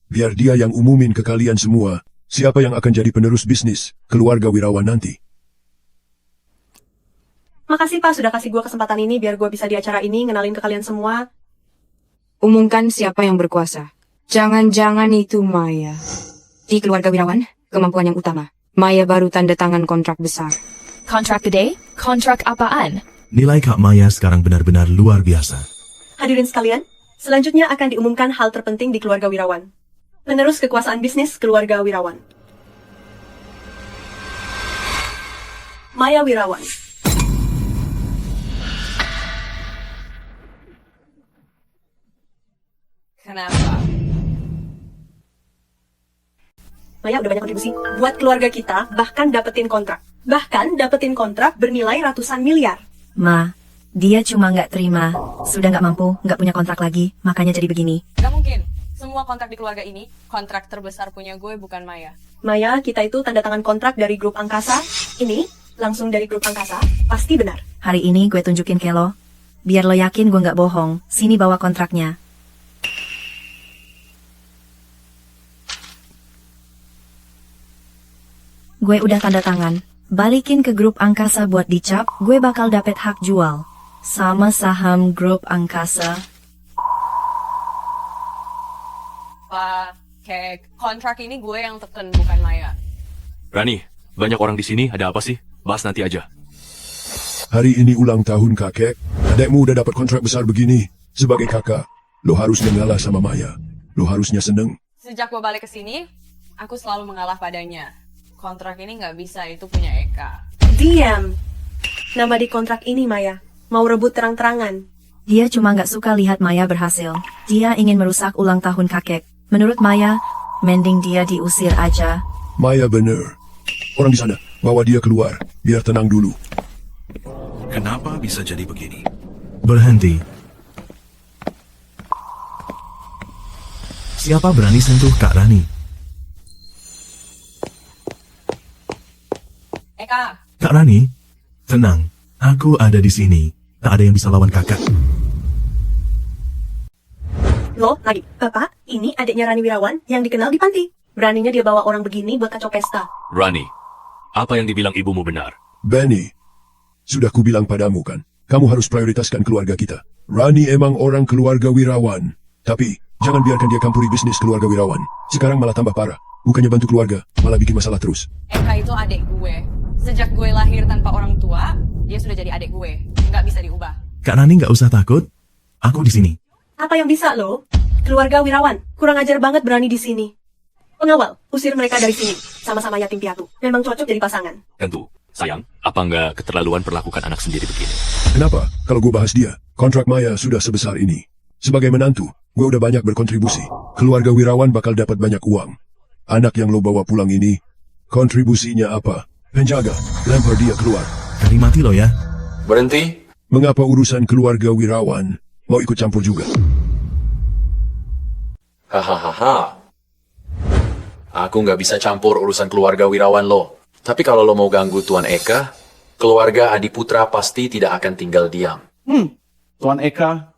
Biar dia yang umumin ke kalian semua, siapa yang akan jadi penerus bisnis keluarga Wirawan nanti. Makasih Pak sudah kasih gue kesempatan ini biar gue bisa di acara ini ngenalin ke kalian semua. Umumkan siapa yang berkuasa. Jangan-jangan itu Maya. Di keluarga Wirawan, kemampuan yang utama. Maya baru tanda tangan kontrak besar. Kontrak gede? Kontrak apaan? Nilai Kak Maya sekarang benar-benar luar biasa. Hadirin sekalian, selanjutnya akan diumumkan hal terpenting di keluarga Wirawan. Penerus kekuasaan bisnis keluarga Wirawan. Maya Wirawan. Kenapa? Maya udah banyak kontribusi buat keluarga kita, bahkan dapetin kontrak. Bahkan dapetin kontrak bernilai ratusan miliar. Ma, dia cuma nggak terima. Sudah nggak mampu, nggak punya kontrak lagi, makanya jadi begini. Gak mungkin. Semua kontrak di keluarga ini, kontrak terbesar punya gue bukan Maya. Maya, kita itu tanda tangan kontrak dari grup angkasa. Ini, langsung dari grup angkasa, pasti benar. Hari ini gue tunjukin ke lo. Biar lo yakin gue nggak bohong, sini bawa kontraknya. Gue udah tanda tangan. Balikin ke grup angkasa buat dicap, gue bakal dapet hak jual. Sama saham grup angkasa. Pak, kayak kontrak ini gue yang teken, bukan Maya. Rani, banyak orang di sini, ada apa sih? Bahas nanti aja. Hari ini ulang tahun kakek. Adekmu udah dapat kontrak besar begini. Sebagai kakak, lo harus mengalah sama Maya. Lo harusnya seneng. Sejak gue balik ke sini, aku selalu mengalah padanya. Kontrak ini nggak bisa, itu punya Eka. Diam. Nama di kontrak ini Maya. Mau rebut terang-terangan. Dia cuma nggak suka lihat Maya berhasil. Dia ingin merusak ulang tahun kakek. Menurut Maya, mending dia diusir aja. Maya bener. Orang di sana, bawa dia keluar. Biar tenang dulu. Kenapa bisa jadi begini? Berhenti. Siapa berani sentuh Kak Rani? Eka. Kak Rani, tenang. Aku ada di sini. Tak ada yang bisa lawan kakak. Loh, lagi. Bapak, ini adiknya Rani Wirawan yang dikenal di panti. Beraninya dia bawa orang begini buat kacau pesta. Rani, apa yang dibilang ibumu benar? Benny, sudah kubilang padamu kan, kamu harus prioritaskan keluarga kita. Rani emang orang keluarga Wirawan. Tapi, jangan biarkan dia campuri bisnis keluarga Wirawan. Sekarang malah tambah parah. Bukannya bantu keluarga, malah bikin masalah terus. Eka itu adik gue. Sejak gue lahir tanpa orang tua, dia sudah jadi adik gue. Nggak bisa diubah. Kak Rani nggak usah takut. Aku di sini. Apa yang bisa lo? Keluarga Wirawan, kurang ajar banget berani di sini. Pengawal, usir mereka dari sini. Sama-sama yatim piatu. Memang cocok jadi pasangan. Tentu. Sayang, apa nggak keterlaluan perlakukan anak sendiri begini? Kenapa? Kalau gue bahas dia, kontrak Maya sudah sebesar ini. Sebagai menantu, gue udah banyak berkontribusi. Keluarga Wirawan bakal dapat banyak uang. Anak yang lo bawa pulang ini, kontribusinya apa? Penjaga, lempar dia keluar. Kali mati lo ya. Berhenti. Mengapa urusan keluarga Wirawan mau ikut campur juga? Hahaha. Aku nggak bisa campur urusan keluarga Wirawan lo. Tapi kalau lo mau ganggu Tuan Eka, keluarga Adiputra pasti tidak akan tinggal diam. Tuan Eka,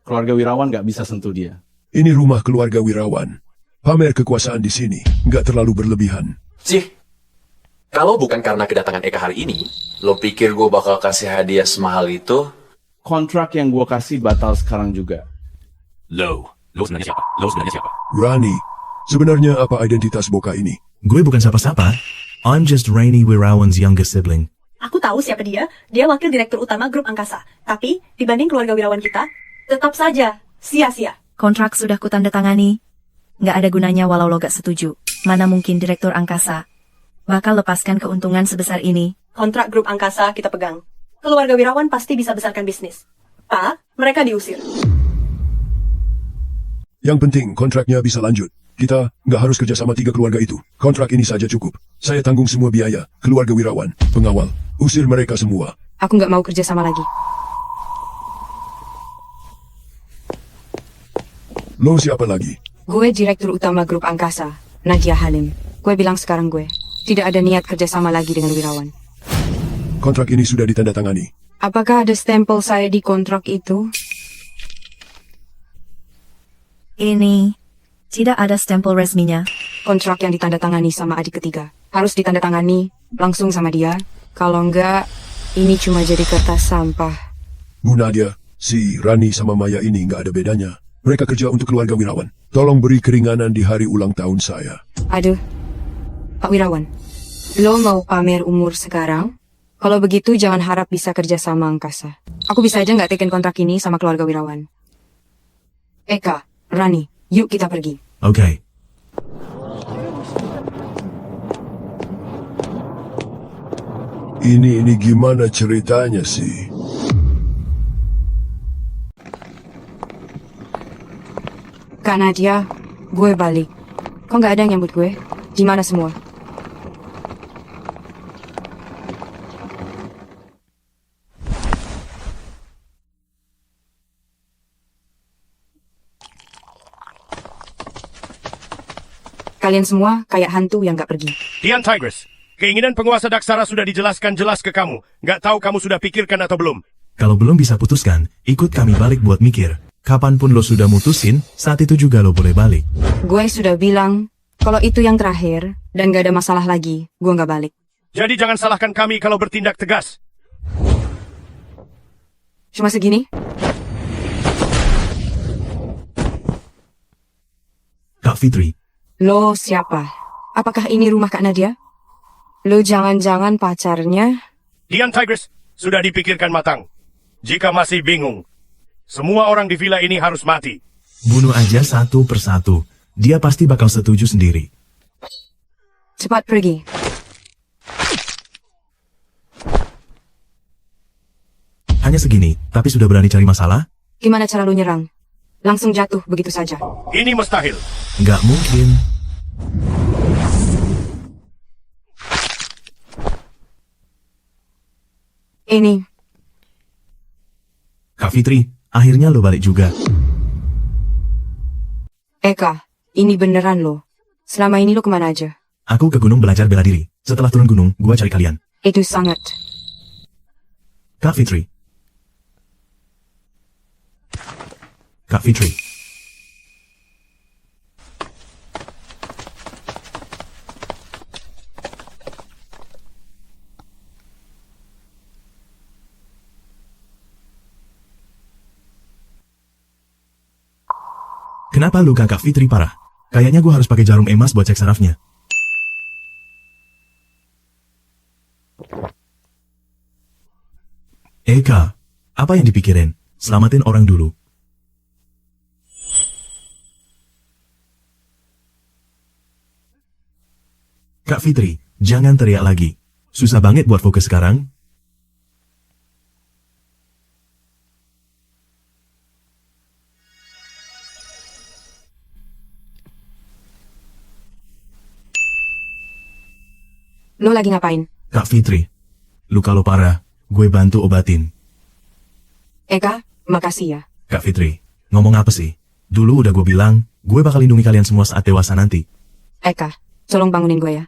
keluarga Wirawan nggak bisa sentuh dia. Ini rumah keluarga Wirawan. Pamer kekuasaan di sini nggak terlalu berlebihan. Sih. Kalau bukan karena kedatangan Eka hari ini, lo pikir gue bakal kasih hadiah semahal itu? Kontrak yang gue kasih batal sekarang juga. Lo sebenarnya siapa? Lo sebenarnya siapa? Rani, sebenarnya apa identitas Boka ini? Gue bukan siapa-siapa. I'm just Rainy Wirawan's youngest sibling. Aku tahu siapa dia. Dia wakil direktur utama grup angkasa. Tapi, dibanding keluarga wirawan kita, tetap saja sia-sia. Kontrak sudah kutandatangani. Nggak ada gunanya walau lo gak setuju. Mana mungkin direktur angkasa bakal lepaskan keuntungan sebesar ini. Kontrak grup angkasa kita pegang. Keluarga wirawan pasti bisa besarkan bisnis. Pak, mereka diusir. Yang penting kontraknya bisa lanjut. Kita nggak harus kerja sama 3 keluarga itu. Kontrak ini saja cukup. Saya tanggung semua biaya. Keluarga wirawan, pengawal, usir mereka semua. Aku nggak mau kerja sama lagi. Lo siapa lagi? Gue direktur utama grup angkasa, Nadia Halim. Gue bilang sekarang gue tidak ada niat kerja sama lagi dengan wirawan. Kontrak ini sudah ditandatangani. Apakah ada stempel saya di kontrak itu? Ini tidak ada stempel resminya. Kontrak yang ditandatangani sama adik ketiga harus ditandatangani langsung sama dia. Kalau enggak, ini cuma jadi kertas sampah. Bu Nadia, si Rani sama Maya ini nggak ada bedanya. Mereka kerja untuk keluarga wirawan. Tolong beri keringanan di hari ulang tahun saya. Aduh, Pak Wirawan, lo mau pamer umur sekarang? Kalau begitu jangan harap bisa kerja sama angkasa. Aku bisa aja nggak teken kontrak ini sama keluarga wirawan. Eka, Rani, yuk kita pergi. Oke. Ini gimana ceritanya sih? Kak Nadia, gue balik. Kok nggak ada yang nyambut gue? Di mana semua? Kalian semua kayak hantu yang nggak pergi. Dian Tigress, keinginan penguasa Daksara sudah dijelaskan jelas ke kamu. Nggak tahu kamu sudah pikirkan atau belum? Kalau belum bisa putuskan, ikut kami balik buat mikir. Kapanpun lo sudah mutusin, saat itu juga lo boleh balik. Gue sudah bilang, kalau itu yang terakhir, dan gak ada masalah lagi, gue gak balik. Jadi jangan salahkan kami kalau bertindak tegas. Cuma segini? Kak Fitri. Lo siapa? Apakah ini rumah Kak Nadia? Lo jangan-jangan pacarnya? Dian Tigress, sudah dipikirkan matang. Jika masih bingung, semua orang di villa ini harus mati. Bunuh aja satu persatu. Dia pasti bakal setuju sendiri. Cepat pergi. Hanya segini, tapi sudah berani cari masalah? Gimana cara lo nyerang? Langsung jatuh begitu saja. Ini mustahil. Nggak mungkin. Ini. Kak Fitri, akhirnya lo balik juga. Eka, ini beneran lo. Selama ini lo kemana aja? Aku ke gunung belajar bela diri. Setelah turun gunung, gua cari kalian. Itu sangat. Kak Fitri. Kak Fitri. Kenapa luka Kak Fitri parah? Kayaknya gue harus pakai jarum emas buat cek sarafnya. Eka, apa yang dipikirin? Selamatin orang dulu. Kak Fitri, jangan teriak lagi. Susah banget buat fokus sekarang. Lo lagi ngapain? Kak Fitri, luka lo parah. Gue bantu obatin. Eka, makasih ya. Kak Fitri, ngomong apa sih? Dulu udah gue bilang, gue bakal lindungi kalian semua saat dewasa nanti. Eka, tolong bangunin gue ya.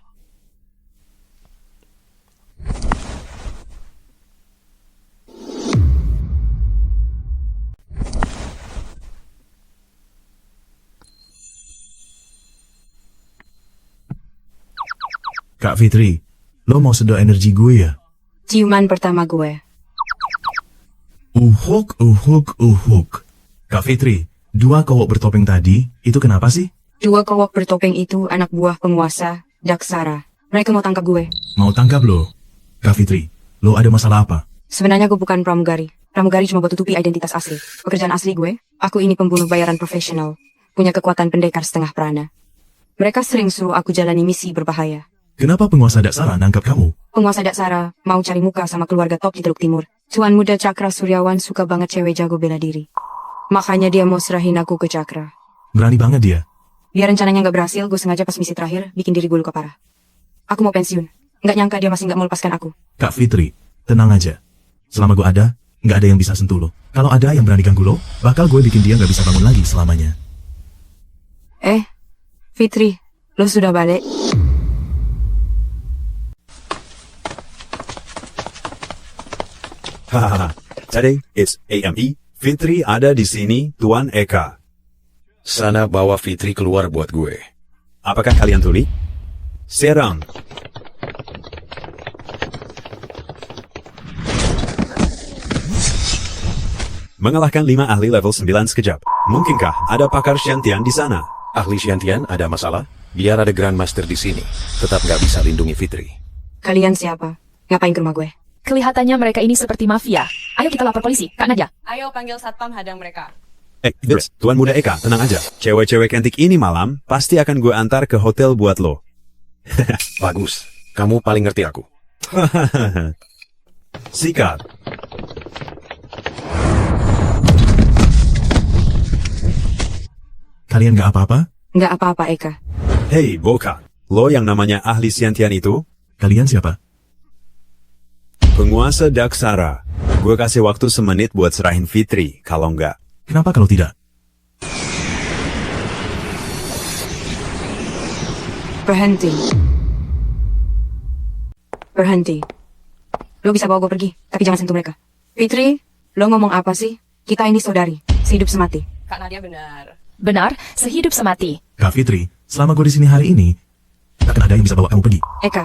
Kak Fitri, lo mau sedot energi gue ya? Ciuman pertama gue. Uhuk. Kak Fitri, 2 cowok bertopeng tadi, itu kenapa sih? 2 cowok bertopeng itu anak buah penguasa Daksara. Mereka mau tangkap gue. Mau tangkap lo? Kak Fitri, Lo ada masalah apa? Sebenarnya gue bukan pramugari. Pramugari cuma buat tutupi identitas asli. Pekerjaan asli gue, aku ini pembunuh bayaran profesional. Punya kekuatan pendekar setengah prana. Mereka sering suruh aku jalani misi berbahaya. Kenapa penguasa Daksara nangkap kamu? Penguasa Daksara mau cari muka sama keluarga top di Teluk Timur. Tuan muda Cakra Suryawan suka banget cewek jago bela diri. Makanya dia mau serahin aku ke Cakra. Berani banget dia. Biar rencananya nggak berhasil, gue sengaja pas misi terakhir bikin diri gue luka parah. Aku mau pensiun. Nggak nyangka dia masih nggak mau lepaskan aku. Kak Fitri, tenang aja. Selama gue ada, nggak ada yang bisa sentuh lo. Kalau ada yang berani ganggu lo, bakal gue bikin dia nggak bisa bangun lagi selamanya. Fitri, lo sudah balik? Hahaha, jadi it's AME. Fitri ada di sini, Tuan Eka. Sana bawa Fitri keluar buat gue. Apakah kalian tuli? Serang. Mengalahkan 5 ahli level 9 sekejap. Mungkinkah ada pakar Shantian di sana? Ahli Shantian ada masalah? Biar ada Grandmaster di sini. Tetap nggak bisa lindungi Fitri. Kalian siapa? Ngapain ke rumah gue? Kelihatannya mereka ini seperti mafia. Ayo kita lapor polisi, Kak Nadia. Ayo panggil satpam hadang mereka. Tuan Muda Eka, tenang aja. Cewek-cewek cantik ini malam pasti akan gue antar ke hotel buat lo. Bagus, kamu paling ngerti aku. Sikat. Kalian nggak apa-apa? Nggak apa-apa, Eka. Hei, Boka. Lo yang namanya ahli Shantian itu? Kalian siapa? Penguasa Daksara. Gue kasih waktu semenit buat serahin Fitri, kalau enggak. Kenapa kalau tidak? Berhenti. Berhenti. Lo bisa bawa gue pergi, tapi jangan sentuh mereka. Fitri, lo ngomong apa sih? Kita ini saudari, sehidup semati. Kak Nadia benar. Benar, sehidup semati. Kak Fitri, selama gue di sini hari ini, takkan ada yang bisa bawa kamu pergi. Eka,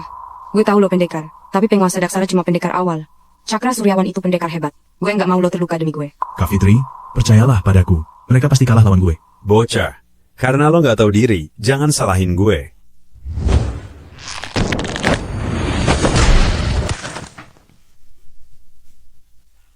gue tahu lo pendekar, tapi penguasa Daksara cuma pendekar awal. Cakra Suryawan itu pendekar hebat. Gue nggak mau lo terluka demi gue. Kak Fitri, percayalah padaku. Mereka pasti kalah lawan gue. Bocah, karena lo nggak tahu diri, jangan salahin gue.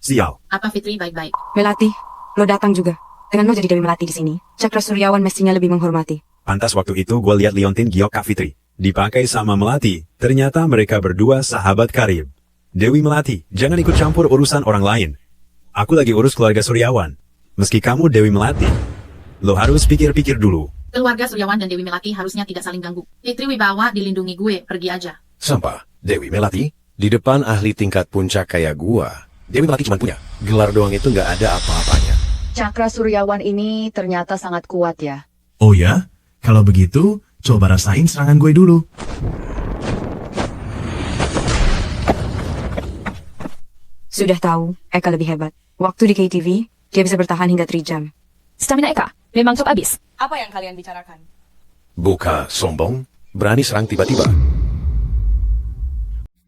Sial. Apa Fitri baik-baik? Melati, lo datang juga. Dengan lo jadi Dewi Melati di sini, Cakra Suryawan mestinya lebih menghormati. Pantas waktu itu gue lihat liontin giok Kak Fitri dipakai sama Melati. Ternyata mereka berdua sahabat karib. Dewi Melati, jangan ikut campur urusan orang lain. Aku lagi urus keluarga Suryawan. Meski kamu Dewi Melati, lo harus pikir-pikir dulu. Keluarga Suryawan dan Dewi Melati harusnya tidak saling ganggu. Fitri Wibawa dilindungi gue, pergi aja. Sampah, Dewi Melati? Di depan ahli tingkat puncak kayak gua, Dewi Melati cuma punya gelar doang, itu nggak ada apa-apanya. Cakra Suryawan ini ternyata sangat kuat ya. Oh ya? Kalau begitu, coba rasain serangan gue dulu. Sudah tahu, Eka lebih hebat. Waktu di KTV, dia bisa bertahan hingga 3 jam. Stamina Eka, memang top abis. Apa yang kalian bicarakan? Buka sombong, berani serang tiba-tiba.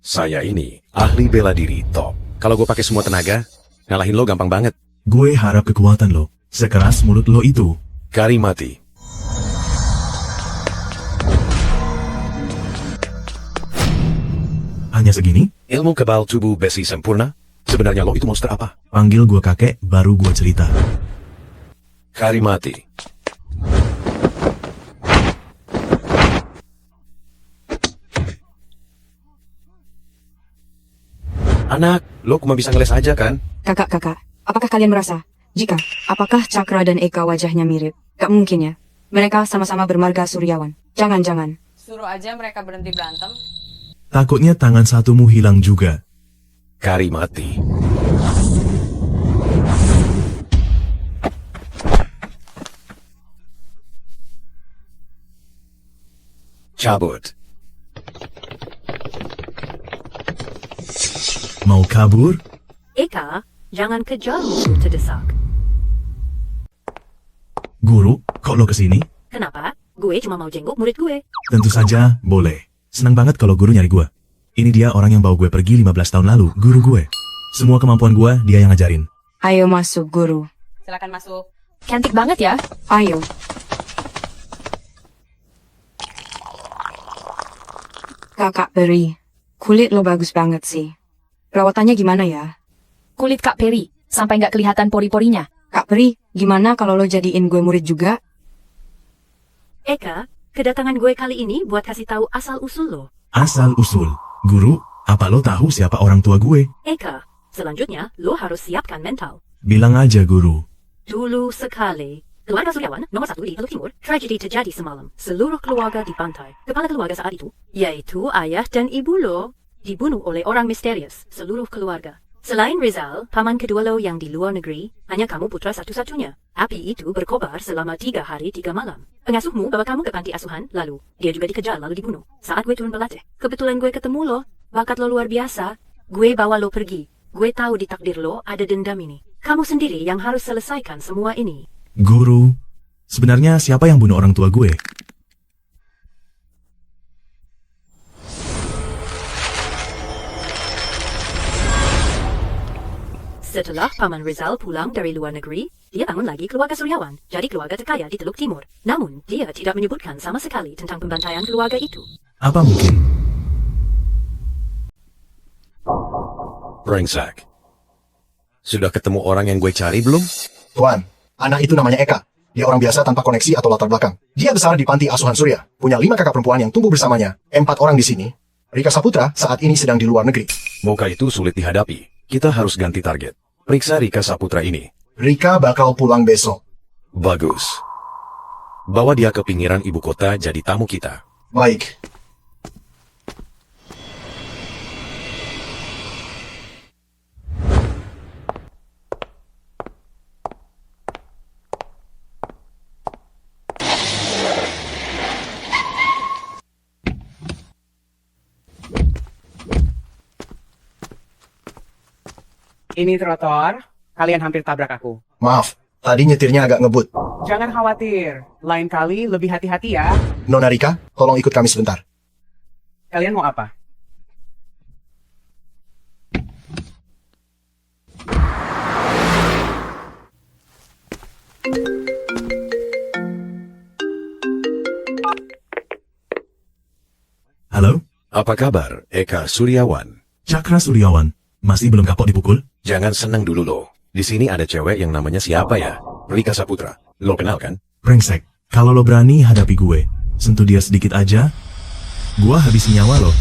Saya ini ahli bela diri top. Kalau gue pakai semua tenaga, ngalahin lo gampang banget. Gue harap kekuatan lo sekeras mulut lo itu. Karimati. Hanya segini? Ilmu kebal tubuh besi sempurna? Sebenarnya lo itu monster apa? Panggil gue kakek, baru gue cerita. Karimati. Anak, lo cuma bisa ngeles aja kan? Kakak, apakah kalian merasa? Apakah Cakra dan Eka wajahnya mirip? Gak mungkin ya. Mereka sama-sama bermarga Suryawan. Jangan-jangan. Suruh aja mereka berhenti berantem. Takutnya tangan satumu hilang juga. Karimati. Cabut. Mau kabur? Eka, jangan kejar musuh terdesak. Guru, kok lo kesini? Kenapa? Gue cuma mau jenguk murid gue. Tentu saja, boleh. Senang banget kalau guru nyari gue. Ini dia orang yang bawa gue pergi 15 tahun lalu, guru gue. Semua kemampuan gue, dia yang ngajarin. Ayo masuk, guru. Silakan masuk. Cantik banget ya. Ayo. Kakak Peri, kulit lo bagus banget sih. Perawatannya gimana ya? Kulit Kak Peri, sampai nggak kelihatan pori-porinya. Kak Peri, gimana kalau lo jadiin gue murid juga? Eka, kedatangan gue kali ini buat kasih tahu asal-usul lo. Asal-usul? Guru, apa lo tahu siapa orang tua gue? Eka, selanjutnya lo harus siapkan mental. Bilang aja, Guru. Dulu sekali, keluarga Suryawan nomor 1 di Teluk Timur, tragedi terjadi semalam. Seluruh keluarga dibantai. Kepala keluarga saat itu, yaitu ayah dan ibu lo, dibunuh oleh orang misterius. Seluruh keluarga. Selain Rizal, paman kedua lo yang di luar negeri, hanya kamu putra satu-satunya. Api itu berkobar selama 3 hari 3 malam. Pengasuhmu bawa kamu ke panti asuhan, lalu dia juga dikejar lalu dibunuh. Saat gue turun berlatih, kebetulan gue ketemu lo, bakat lo luar biasa, gue bawa lo pergi. Gue tahu di takdir lo ada dendam ini. Kamu sendiri yang harus selesaikan semua ini. Guru, sebenarnya siapa yang bunuh orang tua gue? Setelah Paman Rizal pulang dari luar negeri, dia bangun lagi keluarga Suryawan, jadi keluarga terkaya di Teluk Timur. Namun, dia tidak menyebutkan sama sekali tentang pembantaian keluarga itu. Apa mungkin? Brengsek. Sudah ketemu orang yang gue cari belum? Tuan, anak itu namanya Eka. Dia orang biasa tanpa koneksi atau latar belakang. Dia besar di panti asuhan Surya. Punya 5 kakak perempuan yang tumbuh bersamanya. 4 orang di sini. Rika Saputra saat ini sedang di luar negeri. Muka itu sulit dihadapi. Kita harus ganti target. Periksa Rika Saputra ini. Rika bakal pulang besok. Bagus. Bawa dia ke pinggiran ibu kota jadi tamu kita. Baik. Ini trotoar, kalian hampir tabrak aku. Maaf, tadi nyetirnya agak ngebut. Jangan khawatir, lain kali lebih hati-hati ya. Nona Rika, tolong ikut kami sebentar. Kalian mau apa? Halo? Apa kabar, Eka Suryawan? Cakra Suryawan, masih belum kapok dipukul? Jangan senang dulu lo. Di sini ada cewek yang namanya siapa ya? Rika Saputra. Lo kenal kan? Brengsek, kalau lo berani hadapi gue, sentuh dia sedikit aja, gue habisin nyawa lo.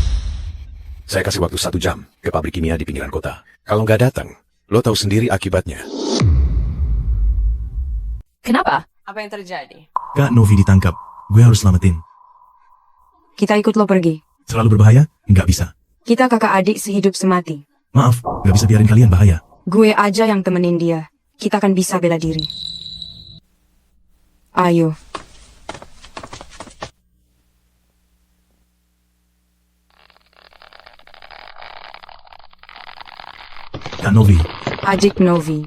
Saya kasih waktu 1 jam ke pabrik kimia di pinggiran kota. Kalau nggak datang, lo tahu sendiri akibatnya. Kenapa? Apa yang terjadi? Kak Novi ditangkap, gue harus selamatin. Kita ikut lo pergi. Selalu berbahaya? Nggak bisa. Kita kakak adik sehidup semati. Maaf, nggak bisa biarin kalian bahaya. Gue aja yang temenin dia. Kita kan bisa bela diri. Ayo. Kak Novi. Adik Novi.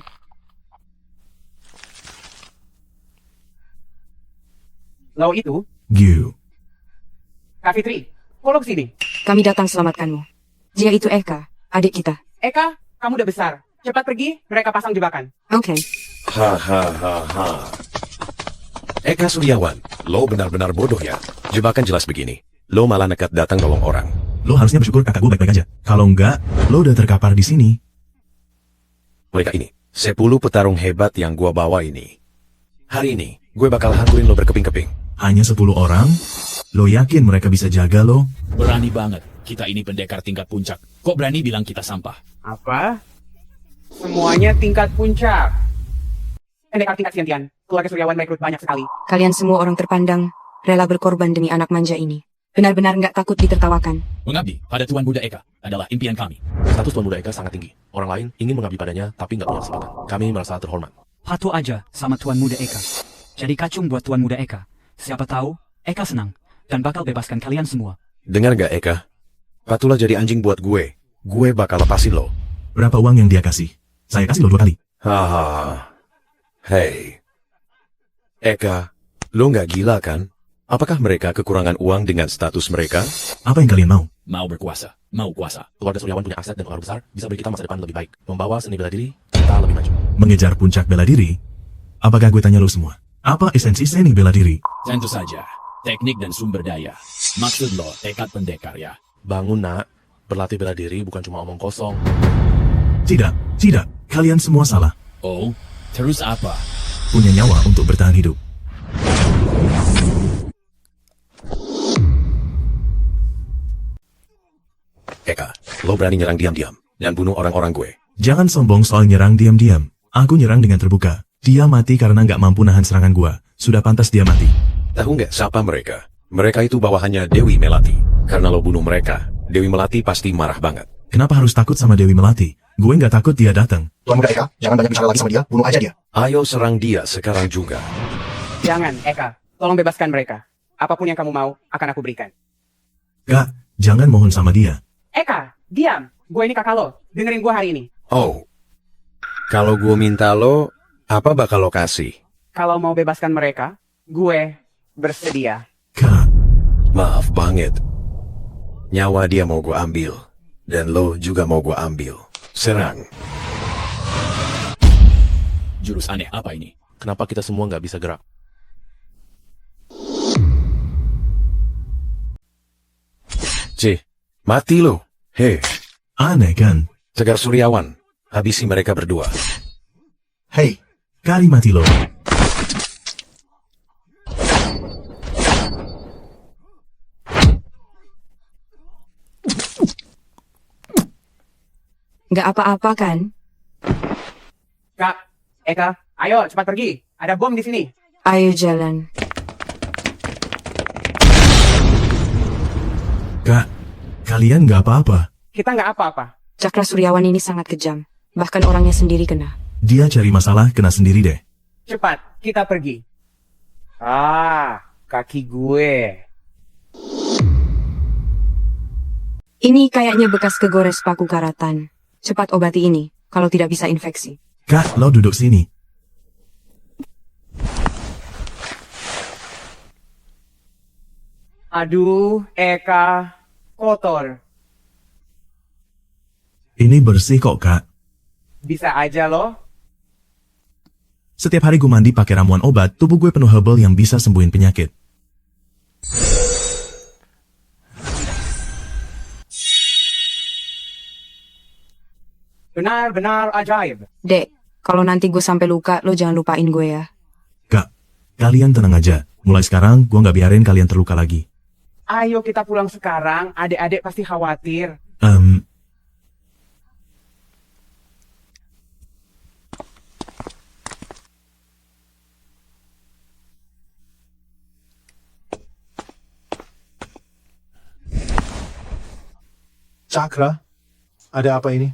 Lo itu, Giu. Kak Fitri, follow ke sini. Kami datang selamatkanmu. Dia itu Eka, adik kita. Eka, kamu udah besar. Cepat pergi, mereka pasang jebakan. Oke. Hahaha. Eka Suryawan, lo benar-benar bodoh ya. Jebakan jelas begini. Lo malah nekat datang nolong orang. Lo harusnya bersyukur kakak gue baik-baik aja. Kalau enggak, lo udah terkapar di sini. Mereka ini, 10 petarung hebat yang gua bawa ini. Hari ini, gue bakal hancurin lo berkeping-keping. Hanya 10 orang? Lo yakin mereka bisa jaga lo? Berani banget. Kita ini pendekar tingkat puncak. Kok berani bilang kita sampah? Apa? Semuanya tingkat puncak. Pendekar tingkat Siantian, keluarga Suryawan merekrut banyak sekali. Kalian semua orang terpandang, rela berkorban demi anak manja ini. Benar-benar nggak takut ditertawakan. Mengabdi pada Tuan Muda Eka adalah impian kami. Status Tuan Muda Eka sangat tinggi. Orang lain ingin mengabdi padanya, tapi nggak punya kesempatan. Kami merasa terhormat. Patuh aja sama Tuan Muda Eka. Jadi kacung buat Tuan Muda Eka. Siapa tahu, Eka senang dan bakal bebaskan kalian semua. Dengar gak Eka? Patulah jadi anjing buat gue. Gue bakal lepasin lo. Berapa uang yang dia kasih? Saya kasih lo 2 kali. Haha. Hei. Eka, lo nggak gila kan? Apakah mereka kekurangan uang dengan status mereka? Apa yang kalian mau? Mau berkuasa, mau kuasa. Keluarga Suryawan punya aset dan pengaruh besar, bisa beri kita masa depan lebih baik. Membawa seni bela diri, kita lebih maju. Mengejar puncak bela diri? Apakah gue tanya lo semua? Apa esensi seni bela diri? Tentu saja, teknik dan sumber daya. Maksud lo, tekad pendekar ya? Bangun nak, Berlatih bela diri bukan cuma omong kosong. Tidak, kalian semua salah. Oh, terus apa? Punya nyawa untuk bertahan hidup. Eka, lo berani nyerang diam-diam dan bunuh orang-orang gue. Jangan sombong soal nyerang diam-diam. Aku nyerang dengan terbuka. Dia mati karena nggak mampu nahan serangan gua. Sudah pantas dia mati. Tahu nggak siapa mereka? Mereka itu bawahannya Dewi Melati. Karena lo bunuh mereka, Dewi Melati pasti marah banget. Kenapa harus takut sama Dewi Melati? Gue nggak takut dia datang. Tuan Muda Eka, jangan banyak bicara lagi sama dia. Bunuh aja dia. Ayo serang dia sekarang juga. Jangan, Eka. Tolong bebaskan mereka. Apapun yang kamu mau, akan aku berikan. Kak, jangan mohon sama dia. Eka, diam. Gue ini kakak lo. Dengerin gue hari ini. Oh, kalau gue minta lo, apa bakal lo kasih? Kalau mau bebaskan mereka, gue bersedia. Maaf banget. Nyawa dia mau gue ambil. Dan lo juga mau gue ambil. Serang. Jurus aneh apa ini? Kenapa kita semua nggak bisa gerak? Mati lo. Hei. Aneh kan? Segar Suryawan, habisi mereka berdua. Hei, kali mati lo. Nggak apa-apa kan? Kak, Eka, ayo cepat pergi. Ada bom di sini. Ayo jalan. Kak, kalian nggak apa-apa. Kita nggak apa-apa. Cakra Suryawan ini sangat kejam. Bahkan orangnya sendiri kena. Dia cari masalah, kena sendiri deh. Cepat, kita pergi. Kaki gue. Ini kayaknya bekas kegores paku karatan. Cepat obati ini, kalau tidak bisa infeksi. Kak, lo duduk sini. Aduh, Eka, kotor. Ini bersih kok, Kak. Bisa aja loh. Setiap hari gue mandi pakai ramuan obat, tubuh gue penuh herbal yang bisa sembuhin penyakit. Benar-benar ajaib. Dek, kalau nanti gue sampai luka, lo jangan lupain gue ya. Kak, kalian tenang aja. Mulai sekarang, gue nggak biarin kalian terluka lagi. Ayo kita pulang sekarang, adik-adik pasti khawatir. Cakra, ada apa ini?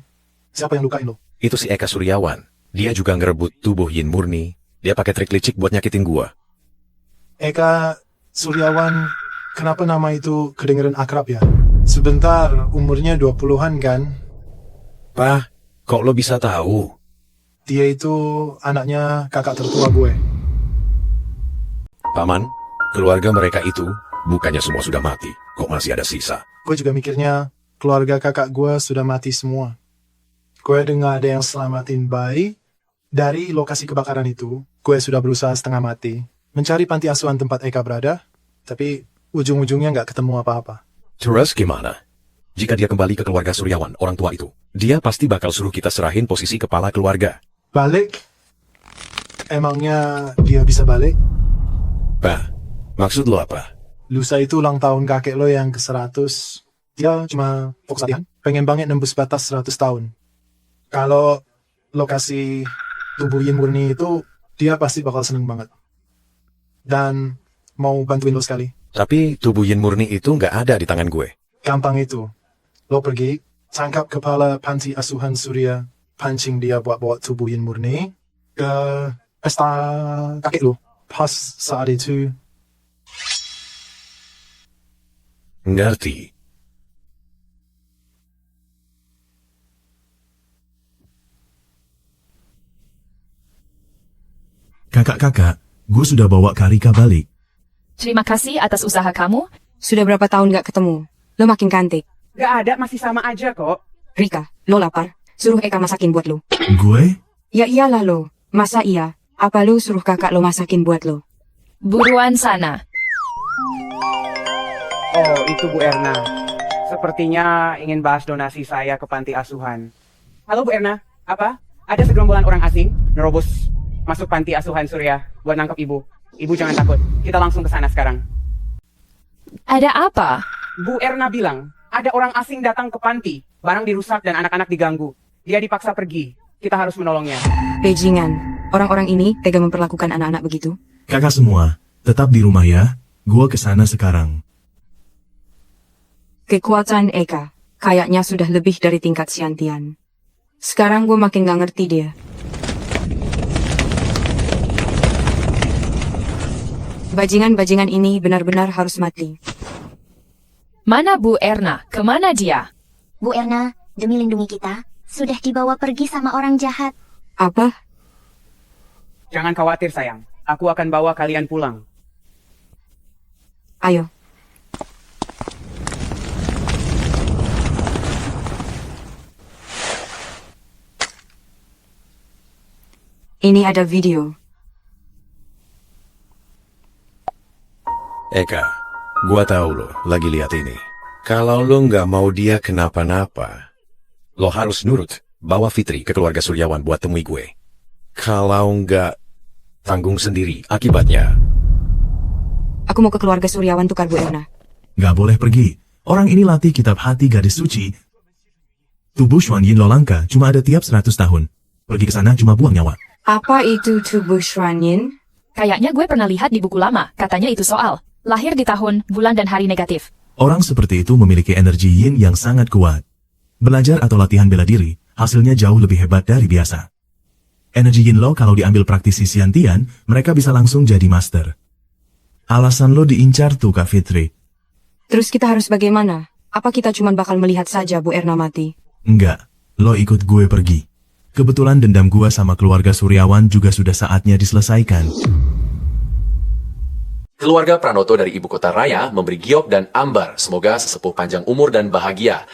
Siapa yang lukain lo? Itu si Eka Suryawan. Dia juga ngerebut tubuh Yin Murni. Dia pakai trik licik buat nyakitin gua. Eka Suryawan, kenapa nama itu kedengeran akrab ya? Sebentar, umurnya 20-an kan? Pak, kok lo bisa tahu? Dia itu anaknya kakak tertua gue. Paman, keluarga mereka itu bukannya semua sudah mati. Kok masih ada sisa? Gue juga mikirnya keluarga kakak gue sudah mati semua. Gue dengar ada yang selamatin bayi. Dari lokasi kebakaran itu, gue sudah berusaha setengah mati mencari panti asuhan tempat Eka berada, tapi ujung-ujungnya nggak ketemu apa-apa. Terus gimana? Jika dia kembali ke keluarga Suryawan, orang tua itu, dia pasti bakal suruh kita serahin posisi kepala keluarga. Balik? Emangnya dia bisa balik? Pak, maksud lo apa? Lusa itu ulang tahun kakek lo yang ke-100. Dia cuma fokus latihan, pengen banget nembus batas 100 tahun. Kalau lokasi tubuh Yin Murni itu, dia pasti bakal seneng banget. Dan mau bantuin lo sekali. Tapi tubuh Yin Murni itu nggak ada di tangan gue. Gampang itu. Lo pergi, tangkap kepala panti asuhan Surya, pancing dia buat bawa tubuh Yin Murni ke pesta kakek lo. Pas saat itu. Ngerti. Kakak-kakak, gue sudah bawa Karika balik. Terima kasih atas usaha kamu. Sudah berapa tahun gak ketemu? Lo makin cantik. Gak ada, masih sama aja kok. Rika, lo lapar? Suruh Eka masakin buat lo. Gue? Ya iyalah lo. Masa iya? Apa lo suruh kakak lo masakin buat lo? Buruan sana. Oh, itu Bu Erna. Sepertinya ingin bahas donasi saya ke panti asuhan. Halo Bu Erna, apa? Ada segerombolan orang asing nerobos masuk panti asuhan Surya buat nangkep Ibu. Ibu jangan takut, kita langsung ke sana sekarang. Ada apa? Bu Erna bilang, ada orang asing datang ke panti, barang dirusak dan anak-anak diganggu. Dia dipaksa pergi, kita harus menolongnya. Bajingan, orang-orang ini tega memperlakukan anak-anak begitu. Kakak semua, tetap di rumah ya. Gua kesana sekarang. Kekuatan Eka, kayaknya sudah lebih dari tingkat Siantian. Sekarang gue makin gak ngerti dia. Bajingan-bajingan ini benar-benar harus mati. Mana Bu Erna? Kemana dia? Bu Erna, demi lindungi kita, sudah dibawa pergi sama orang jahat. Apa? Jangan khawatir sayang, aku akan bawa kalian pulang. Ayo. Ini ada video. Eka, gua tahu lo lagi lihat ini. Kalau lo nggak mau dia kenapa-napa, lo harus nurut bawa Fitri ke keluarga Suryawan buat temui gue. Kalau nggak, tanggung sendiri akibatnya. Aku mau ke keluarga Suryawan tukar Bu Erna. Gak boleh pergi. Orang ini latih kitab hati gadis suci. Tubuh Xuan Yin lo langka, cuma ada tiap 100 tahun. Pergi ke sana cuma buang nyawa. Apa itu tubuh Xuan Yin? Kayaknya gue pernah lihat di buku lama, katanya itu soal lahir di tahun, bulan dan hari negatif. Orang seperti itu memiliki energi yin yang sangat kuat. Belajar atau latihan bela diri, hasilnya jauh lebih hebat dari biasa. Energi yin lo kalau diambil praktisi Siantian, mereka bisa langsung jadi master. Alasan lo diincar tuh Kak Fitri. Terus kita harus bagaimana? Apa kita cuma bakal melihat saja Bu Erna mati? Enggak, lo ikut gue pergi. Kebetulan dendam gua sama keluarga Suryawan juga sudah saatnya diselesaikan. Keluarga Pranoto dari ibu kota Raya memberi giok dan ambar. Semoga sesepuh panjang umur dan bahagia.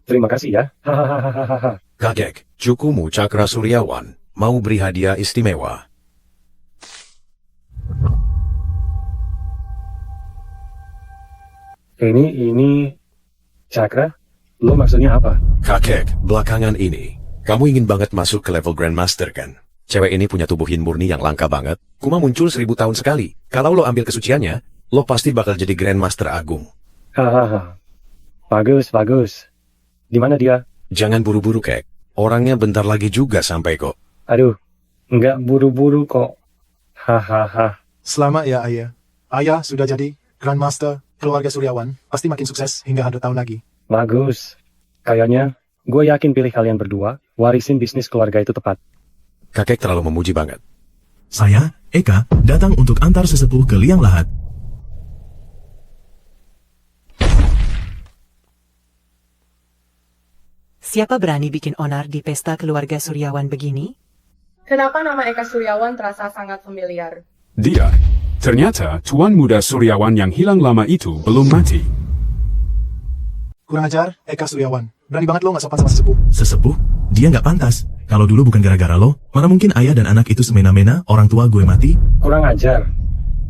Terima kasih ya. Kakek, cukumu Cakra Suryawan mau beri hadiah istimewa. Ini Cakra? Lo maksudnya apa? Kakek, belakangan ini, kamu ingin banget masuk ke level Grandmaster kan? Cewek ini punya tubuh yin murni yang langka banget. Cuma muncul 1000 tahun sekali. Kalau lo ambil kesuciannya, lo pasti bakal jadi Grandmaster Agung. Hahaha. Bagus, bagus. Di mana dia? Jangan buru-buru, Kek. Orangnya bentar lagi juga sampai kok. Aduh, nggak buru-buru kok. Hahaha. Selamat ya ayah. Ayah sudah jadi Grandmaster keluarga Suryawan. Pasti makin sukses hingga 100 tahun lagi. Bagus. Kayaknya, gue yakin pilih kalian berdua, warisin bisnis keluarga itu tepat. Kakek terlalu memuji banget. Saya, Eka, datang untuk antar sesepuh ke liang lahat. Siapa berani bikin onar di pesta keluarga Suryawan begini? Kenapa nama Eka Suryawan terasa sangat familiar? Dia. Ternyata Tuan Muda Suryawan yang hilang lama itu belum mati. Kurang ajar, Eka Suryawan. Berani banget lo gak sopan sama sesepuh. Sesepuh? Dia nggak pantas. Kalau dulu bukan gara-gara lo, mana mungkin ayah dan anak itu semena-mena orang tua gue mati? Kurang ajar.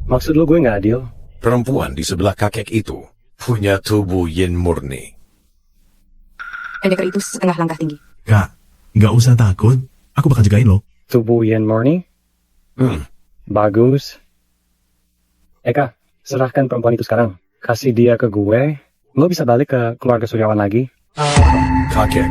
Maksud lo gue gak adil? Perempuan di sebelah kakek itu punya tubuh yin murni. Pendekar itu setengah langkah tinggi. Kak, nggak usah takut. Aku bakal jagain lo. Tubuh yin murni? Bagus. Eka, serahkan perempuan itu sekarang. Kasih dia ke gue. Lo bisa balik ke keluarga Suryawan lagi? Kakek.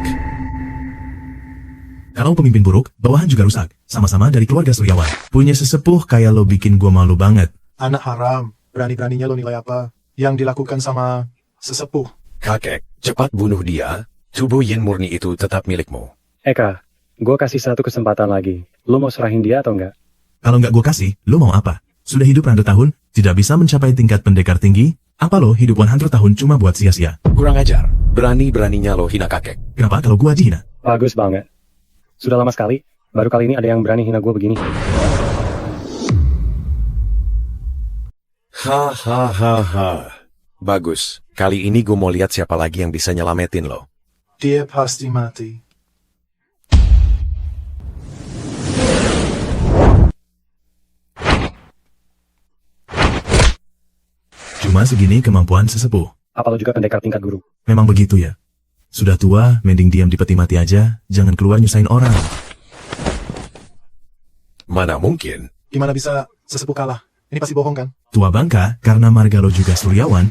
Kalau pemimpin buruk, bawahan juga rusak. Sama-sama dari keluarga Suryawan. Punya sesepuh kayak lo bikin gua malu banget. Anak haram. Berani-beraninya lo nilai apa yang dilakukan sama sesepuh. Kakek, cepat bunuh dia. Tubuh yin murni itu tetap milikmu. Eka, gue kasih satu kesempatan lagi. Lo mau serahin dia atau enggak? Kalau nggak gua kasih, lo mau apa? Sudah hidup 100 tahun, tidak bisa mencapai tingkat pendekar tinggi? Apa lo hidup 100 tahun cuma buat sia-sia? Kurang ajar. Berani-beraninya lo hina kakek. Kenapa kalau gua dihina? Bagus banget. Sudah lama sekali, baru kali ini ada yang berani hina gue begini. Hahaha. Bagus. Kali ini gue mau lihat siapa lagi yang bisa nyelamatin lo. Dia pasti mati. Cuma segini kemampuan sesepuh. Apa lo juga pendekar tingkat guru? Memang begitu ya. Sudah tua, mending diam di peti mati aja, jangan keluar nyusahin orang. Mana mungkin? Gimana bisa sesepuh kalah? Ini pasti bohong kan? Tua bangka, karena marga lo juga Suryawan,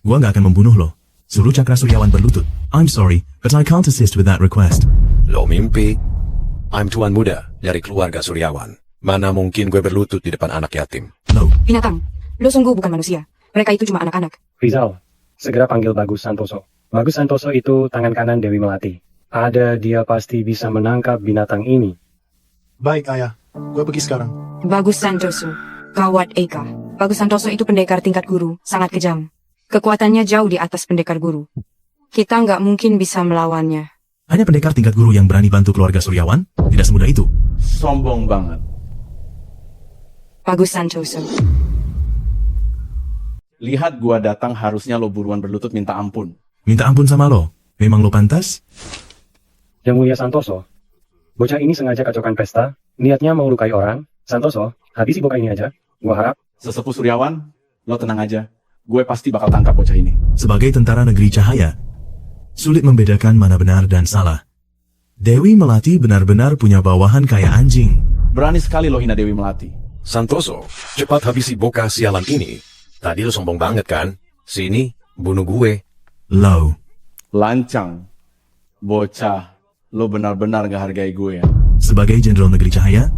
gua nggak akan membunuh lo. Suruh Cakra Suryawan berlutut. I'm sorry, but I can't assist with that request. Lo mimpi. I'm tuan muda dari keluarga Suryawan. Mana mungkin gue berlutut di depan anak yatim? Binatang, lo sungguh bukan manusia. Mereka itu cuma anak-anak. Rizal, segera panggil Bagus Santoso. Bagus Santoso itu tangan kanan Dewi Melati. Dia pasti bisa menangkap binatang ini. Baik, Ayah. Gue pergi sekarang. Bagus Santoso, gawat Eka. Bagus Santoso itu pendekar tingkat guru, sangat kejam. Kekuatannya jauh di atas pendekar guru. Kita nggak mungkin bisa melawannya. Hanya pendekar tingkat guru yang berani bantu keluarga Suryawan? Tidak semudah itu. Sombong banget. Bagus Santoso. Lihat gua datang harusnya lo buruan berlutut minta ampun. Minta ampun sama lo? Memang lo pantas? Yang Mulia Santoso, bocah ini sengaja kacaukan pesta, niatnya mau lukai orang. Santoso, habisi bocah ini aja. Gua harap. Sesepuh Suryawan, lo tenang aja. Gue pasti bakal tangkap bocah ini. Sebagai tentara negeri cahaya, sulit membedakan mana benar dan salah. Dewi Melati benar-benar punya bawahan kayak anjing. Berani sekali lo hina Dewi Melati. Santoso, cepat habisi bocah sialan ini. Tadi lo sombong banget kan? Sini, bunuh gue. Lo. Lancang. Bocah, lo benar-benar gak hargai gue ya. Sebagai jenderal negeri cahaya,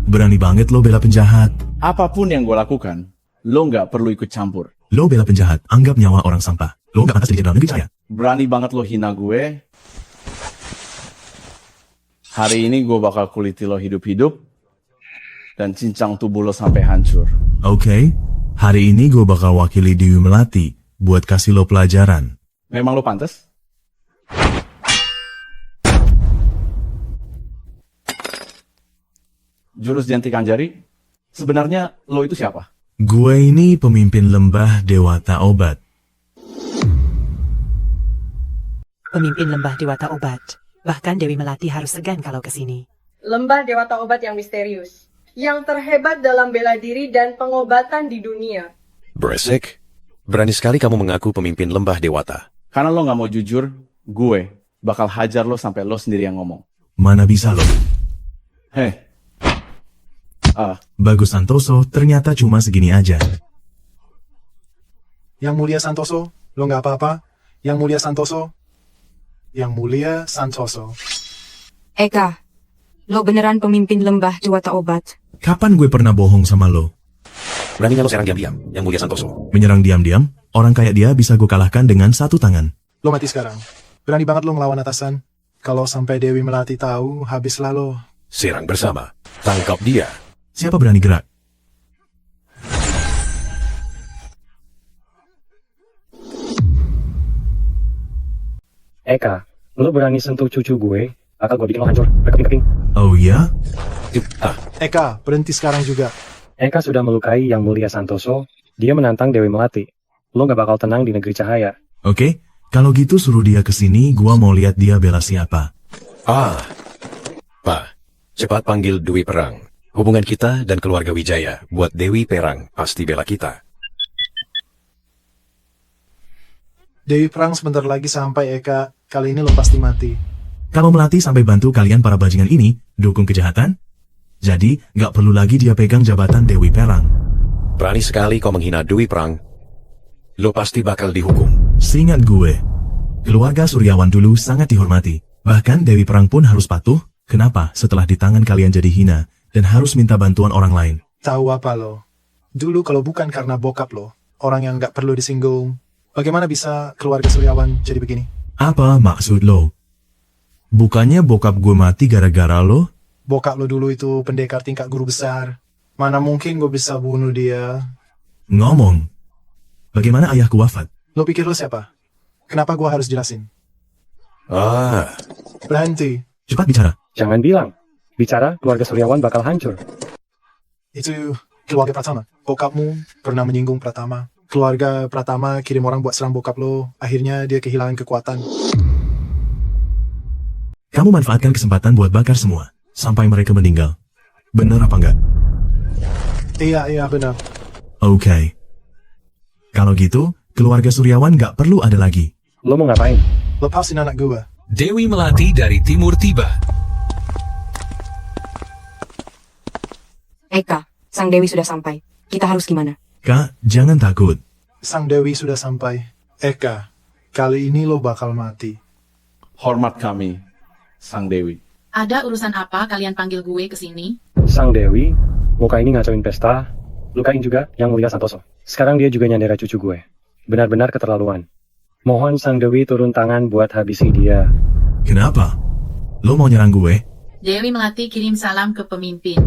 berani banget lo bela penjahat. Apapun yang gue lakukan, lo gak perlu ikut campur. Lo bela penjahat, anggap nyawa orang sampah. Lo gak pantas jadi jenderal negeri cahaya. Berani banget lo hina gue. Hari ini gue bakal kuliti lo hidup-hidup. Dan cincang tubuh lo sampai hancur. Oke, hari ini gue bakal wakili Dewi Melati buat kasih lo pelajaran. Memang lo pantas? Jurus Janti Kanjari, sebenarnya lo itu siapa? Gue ini pemimpin lembah Dewata Obat. Pemimpin lembah Dewata Obat. Bahkan Dewi Melati harus segan kalau kesini. Lembah Dewata Obat yang misterius. Yang terhebat dalam bela diri dan pengobatan di dunia. Beresik. Berani sekali kamu mengaku pemimpin lembah Dewata. Karena lo gak mau jujur, gue bakal hajar lo sampai lo sendiri yang ngomong. Mana bisa lo? Hei. Bagus Santoso ternyata cuma segini aja. Yang Mulia Santoso, lo nggak apa-apa? Yang Mulia Santoso? Yang Mulia Santoso. Eka, lo beneran pemimpin lembah Dewata Obat? Kapan gue pernah bohong sama lo? Beraninya lo serang diam-diam, Yang Mulia Santoso. Menyerang diam-diam? Orang kayak dia bisa gue kalahkan dengan satu tangan. Lo mati sekarang. Berani banget lo ngelawan atasan. Kalau sampai Dewi Melati tahu, habislah lo. Serang bersama. Tangkap dia. Siapa berani gerak? Eka, lo berani sentuh cucu gue, bakal gue bikin lo hancur, berkeping-keping. Oh ya? Eka, berhenti sekarang juga. Eka sudah melukai Yang Mulia Santoso, dia menantang Dewi Melati. Lo gak bakal tenang di negeri cahaya. Oke, kalau gitu suruh dia kesini, gua mau lihat dia bela siapa. Pak, cepat panggil Dewi Perang. Hubungan kita dan keluarga Wijaya buat Dewi Perang pasti bela kita. Dewi Perang sebentar lagi sampai, Eka. Kali ini lo pasti mati. Kalau Melati sampai bantu kalian para bajingan ini, dukung kejahatan? Jadi, gak perlu lagi dia pegang jabatan Dewi Perang. Berani sekali kau menghina Dewi Perang. Lo pasti bakal dihukum. Seingat gue, keluarga Suryawan dulu sangat dihormati. Bahkan Dewi Perang pun harus patuh. Kenapa setelah di tangan kalian jadi hina dan harus minta bantuan orang lain? Tahu apa lo? Dulu kalau bukan karena bokap lo, orang yang gak perlu disinggung, bagaimana bisa keluarga Suryawan jadi begini? Apa maksud lo? Bukannya bokap gue mati gara-gara lo? Bokap lo dulu itu pendekar tingkat guru besar. Mana mungkin gue bisa bunuh dia? Ngomong. Bagaimana ayahku wafat? Lo pikir lo siapa? Kenapa gue harus jelasin? Berhenti. Cepat bicara. Jangan bilang. Bicara, keluarga Suryawan bakal hancur. Itu keluarga Pratama. Bokapmu pernah menyinggung Pratama. Keluarga Pratama kirim orang buat serang bokap lo. Akhirnya dia kehilangan kekuatan. Kamu manfaatkan kesempatan buat bakar semua. Sampai mereka meninggal. Benar apa enggak? Iya, benar. Oke. Kalau gitu, keluarga Suryawan nggak perlu ada lagi. Lo mau ngapain? Lepasin anak gue. Dewi Melati dari timur tiba. Eka, Sang Dewi sudah sampai. Kita harus gimana? Kak, jangan takut. Sang Dewi sudah sampai. Eka, kali ini lo bakal mati. Hormat kami, Sang Dewi. Ada urusan apa kalian panggil gue ke sini? Sang Dewi, muka ini ngacauin pesta, lukain juga Yang Mulia Santoso. Sekarang dia juga nyandera cucu gue. Benar-benar keterlaluan. Mohon Sang Dewi turun tangan buat habisi dia. Kenapa? Lo mau nyerang gue? Dewi Melati kirim salam ke pemimpin.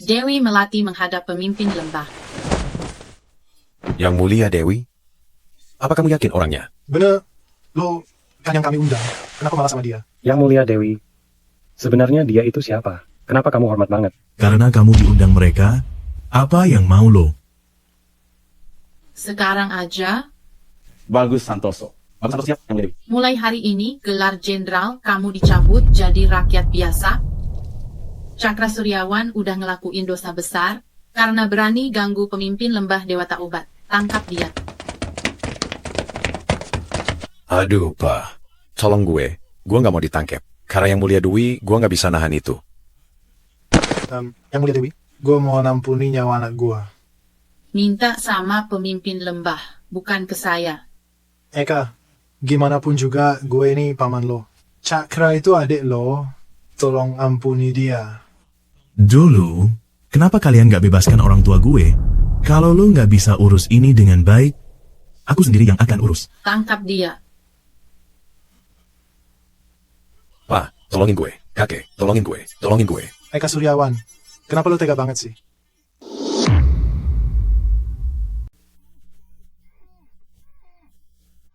Dewi Melati menghadap pemimpin lembah. Yang Mulia Dewi, apa kamu yakin orangnya? Bener, lo kan yang kami undang. Kenapa malah sama dia? Yang Mulia Dewi, sebenarnya dia itu siapa? Kenapa kamu hormat banget? Karena kamu diundang mereka, apa yang mau lo? Sekarang aja, Bagus Santoso. Bagus Santoso siap, Yang Mulia Dewi. mulai hari ini gelar jenderal kamu dicabut jadi rakyat biasa. Cakra Suryawan udah ngelakuin dosa besar karena berani ganggu pemimpin lembah Dewata Obat. Tangkap dia. Aduh, Pak. Tolong gue nggak mau ditangkap. Karena Yang Mulia Dewi, gue nggak bisa nahan itu. Yang Mulia Dewi, gue mau ampuni nyawa anak gue. Minta sama pemimpin lembah, bukan ke saya. Eka, gimana pun juga gue ini paman lo. Cakra itu adik lo, tolong ampuni dia. Dulu, kenapa kalian nggak bebaskan orang tua gue? Kalau lo nggak bisa urus ini dengan baik, aku sendiri yang akan urus. Tangkap dia. Pak, tolongin gue. Kakek, tolongin gue. Tolongin gue. Eka Suryawan, kenapa lo tega banget sih?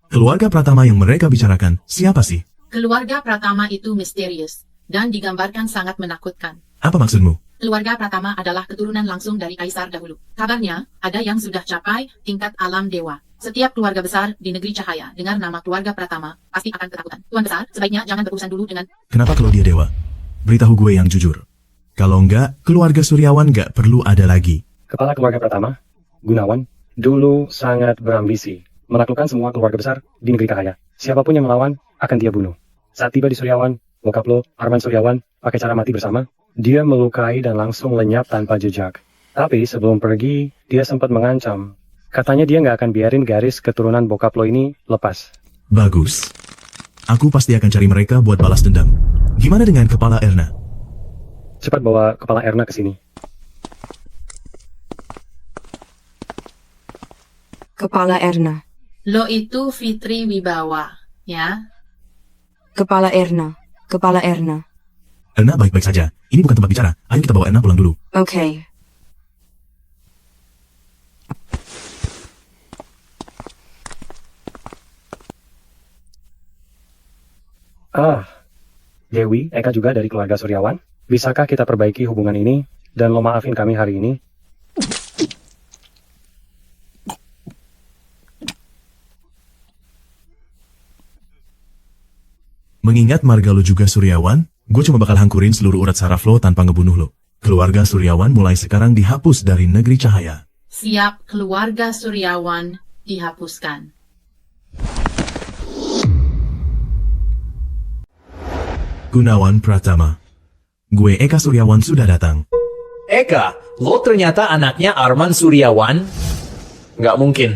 Keluarga Pratama yang mereka bicarakan, siapa sih? Keluarga Pratama itu misterius dan digambarkan sangat menakutkan. Apa maksudmu? Keluarga Pratama adalah keturunan langsung dari Kaisar dahulu. Kabarnya, ada yang sudah capai tingkat alam dewa. Setiap keluarga besar di negeri cahaya dengar nama keluarga Pratama, pasti akan ketakutan. Tuan besar, sebaiknya jangan berurusan dulu dengan... Kenapa kalau dia dewa? Beritahu gue yang jujur. Kalau enggak, keluarga Suryawan nggak perlu ada lagi. Kepala keluarga Pratama, Gunawan, dulu sangat berambisi menaklukkan semua keluarga besar di negeri Cahaya. Siapapun yang melawan, akan dia bunuh. Saat tiba di Suryawan, bokap lo, Arman Suryawan, pakai cara mati bersama, dia melukai dan langsung lenyap tanpa jejak. Tapi sebelum pergi, dia sempat mengancam. Katanya dia nggak akan biarin garis keturunan bokap lo ini lepas. Bagus. Aku pasti akan cari mereka buat balas dendam. Gimana dengan kepala Erna? Cepat bawa kepala Erna ke sini. Kepala Erna. Lo itu Fitri Wibawa, ya? Kepala Erna. Kepala Erna. Erna baik-baik saja. Ini bukan tempat bicara. Ayo kita bawa Erna pulang dulu. Oke. Dewi, Eka juga dari keluarga Suryawan. Bisakah kita perbaiki hubungan ini dan lo maafin kami hari ini? Mengingat marga lo juga Suryawan, gue cuma bakal hancurin seluruh urat saraf lo tanpa ngebunuh lo. Keluarga Suryawan mulai sekarang dihapus dari negeri cahaya. Siap, keluarga Suryawan dihapuskan. Gunawan Pratama. Gue Eka Suryawan sudah datang. Eka, lo ternyata anaknya Arman Suryawan? Nggak mungkin.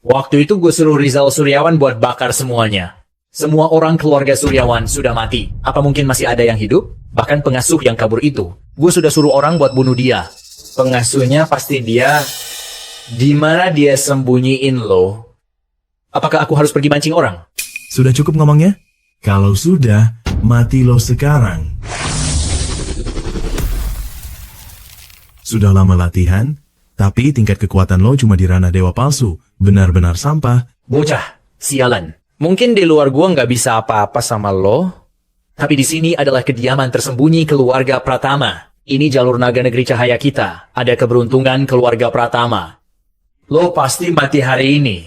Waktu itu gue suruh Rizal Suryawan buat bakar semuanya. Semua orang keluarga Suryawan sudah mati. Apa mungkin masih ada yang hidup? Bahkan pengasuh yang kabur itu. Gue sudah suruh orang buat bunuh dia. Pengasuhnya pasti dia. Di mana dia sembunyiin lo? Apakah aku harus pergi mancing orang? Sudah cukup ngomongnya? Kalau sudah, mati lo sekarang. Sudah lama latihan, tapi tingkat kekuatan lo cuma di ranah dewa palsu. Benar-benar sampah. Bocah, sialan. Mungkin di luar gua nggak bisa apa-apa sama lo, tapi di sini adalah kediaman tersembunyi keluarga Pratama. Ini jalur naga negeri cahaya kita. Ada keberuntungan keluarga Pratama. Lo pasti mati hari ini.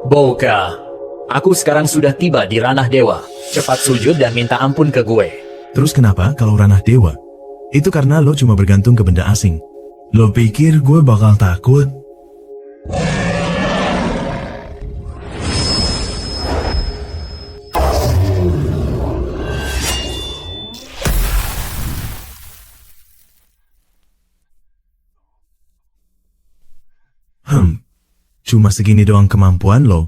Boka, aku sekarang sudah tiba di ranah dewa. cepat sujud dan minta ampun ke gue. Terus kenapa kalau ranah dewa? Itu karena lo cuma bergantung ke benda asing. Lo pikir gue bakal takut? Cuma segini doang kemampuan lo.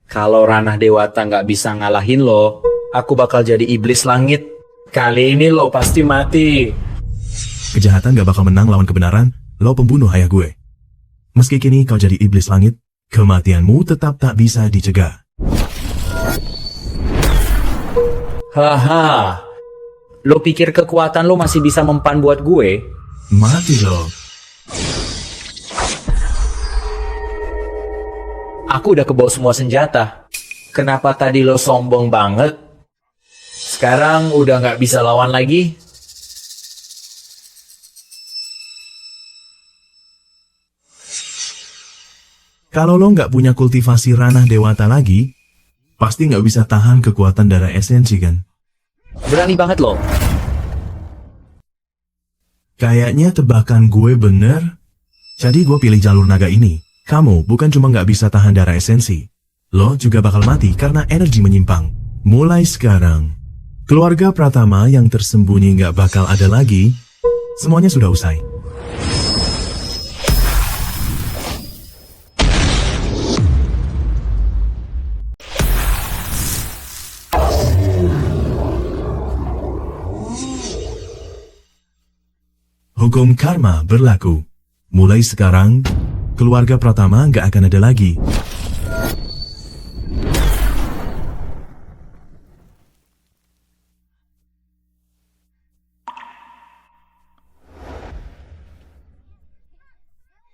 Kalau ranah dewata nggak bisa ngalahin lo, aku bakal jadi iblis langit. Kali ini lo pasti mati. Kejahatan gak bakal menang lawan kebenaran. Lo pembunuh ayah gue. Meski kini kau jadi iblis langit, kematianmu tetap tak bisa dicegah. Haha, lo pikir kekuatan lo masih bisa mempan buat gue? Mati lo. Aku udah kebawa semua senjata. Kenapa tadi lo sombong banget? Sekarang udah nggak bisa lawan lagi? Kalau lo nggak punya kultivasi ranah dewata lagi, pasti nggak bisa tahan kekuatan darah esensi kan? Berani banget lo. Kayaknya tebakan gue bener. Jadi gue pilih jalur naga ini. Kamu bukan cuma nggak bisa tahan darah esensi, lo juga bakal mati karena energi menyimpang. Mulai sekarang, keluarga Pratama yang tersembunyi nggak bakal ada lagi. Semuanya sudah usai. Hukum karma berlaku. Mulai sekarang, keluarga Pratama nggak akan ada lagi.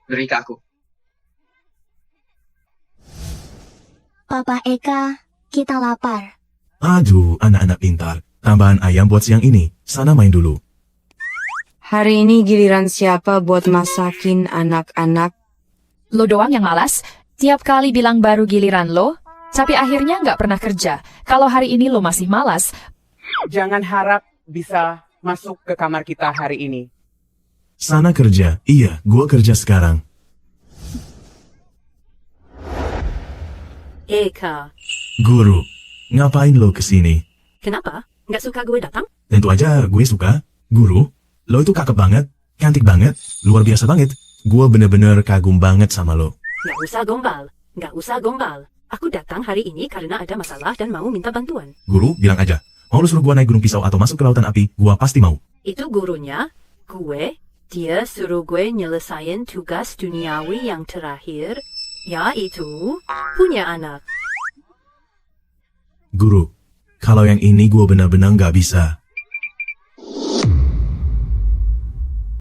Beri ke aku. Papa Eka, kita lapar. Aduh, anak-anak pintar. Tambahan ayam buat siang ini. Sana main dulu. Hari ini giliran siapa buat masakin anak-anak? Lo doang yang malas. Tiap kali bilang baru giliran lo, tapi akhirnya nggak pernah kerja. Kalau hari ini lo masih malas, Jangan harap bisa masuk ke kamar kita hari ini. Sana kerja. Iya, gua kerja sekarang. Eka, Guru, ngapain lo kesini? kenapa? Nggak suka gue datang? Tentu aja gue suka. Guru, lo itu cakep banget, cantik banget, luar biasa banget. Gue bener-bener kagum banget sama lo. Nggak usah gombal. Nggak usah gombal. Aku datang hari ini karena ada masalah dan mau minta bantuan. Guru, bilang aja. Mau lo suruh gue naik gunung pisau atau masuk ke lautan api, gue pasti mau. Itu gurunya, gue, dia suruh gue nyelesain tugas duniawi yang terakhir, yaitu punya anak. Guru, kalau yang ini gue benar-benar nggak bisa.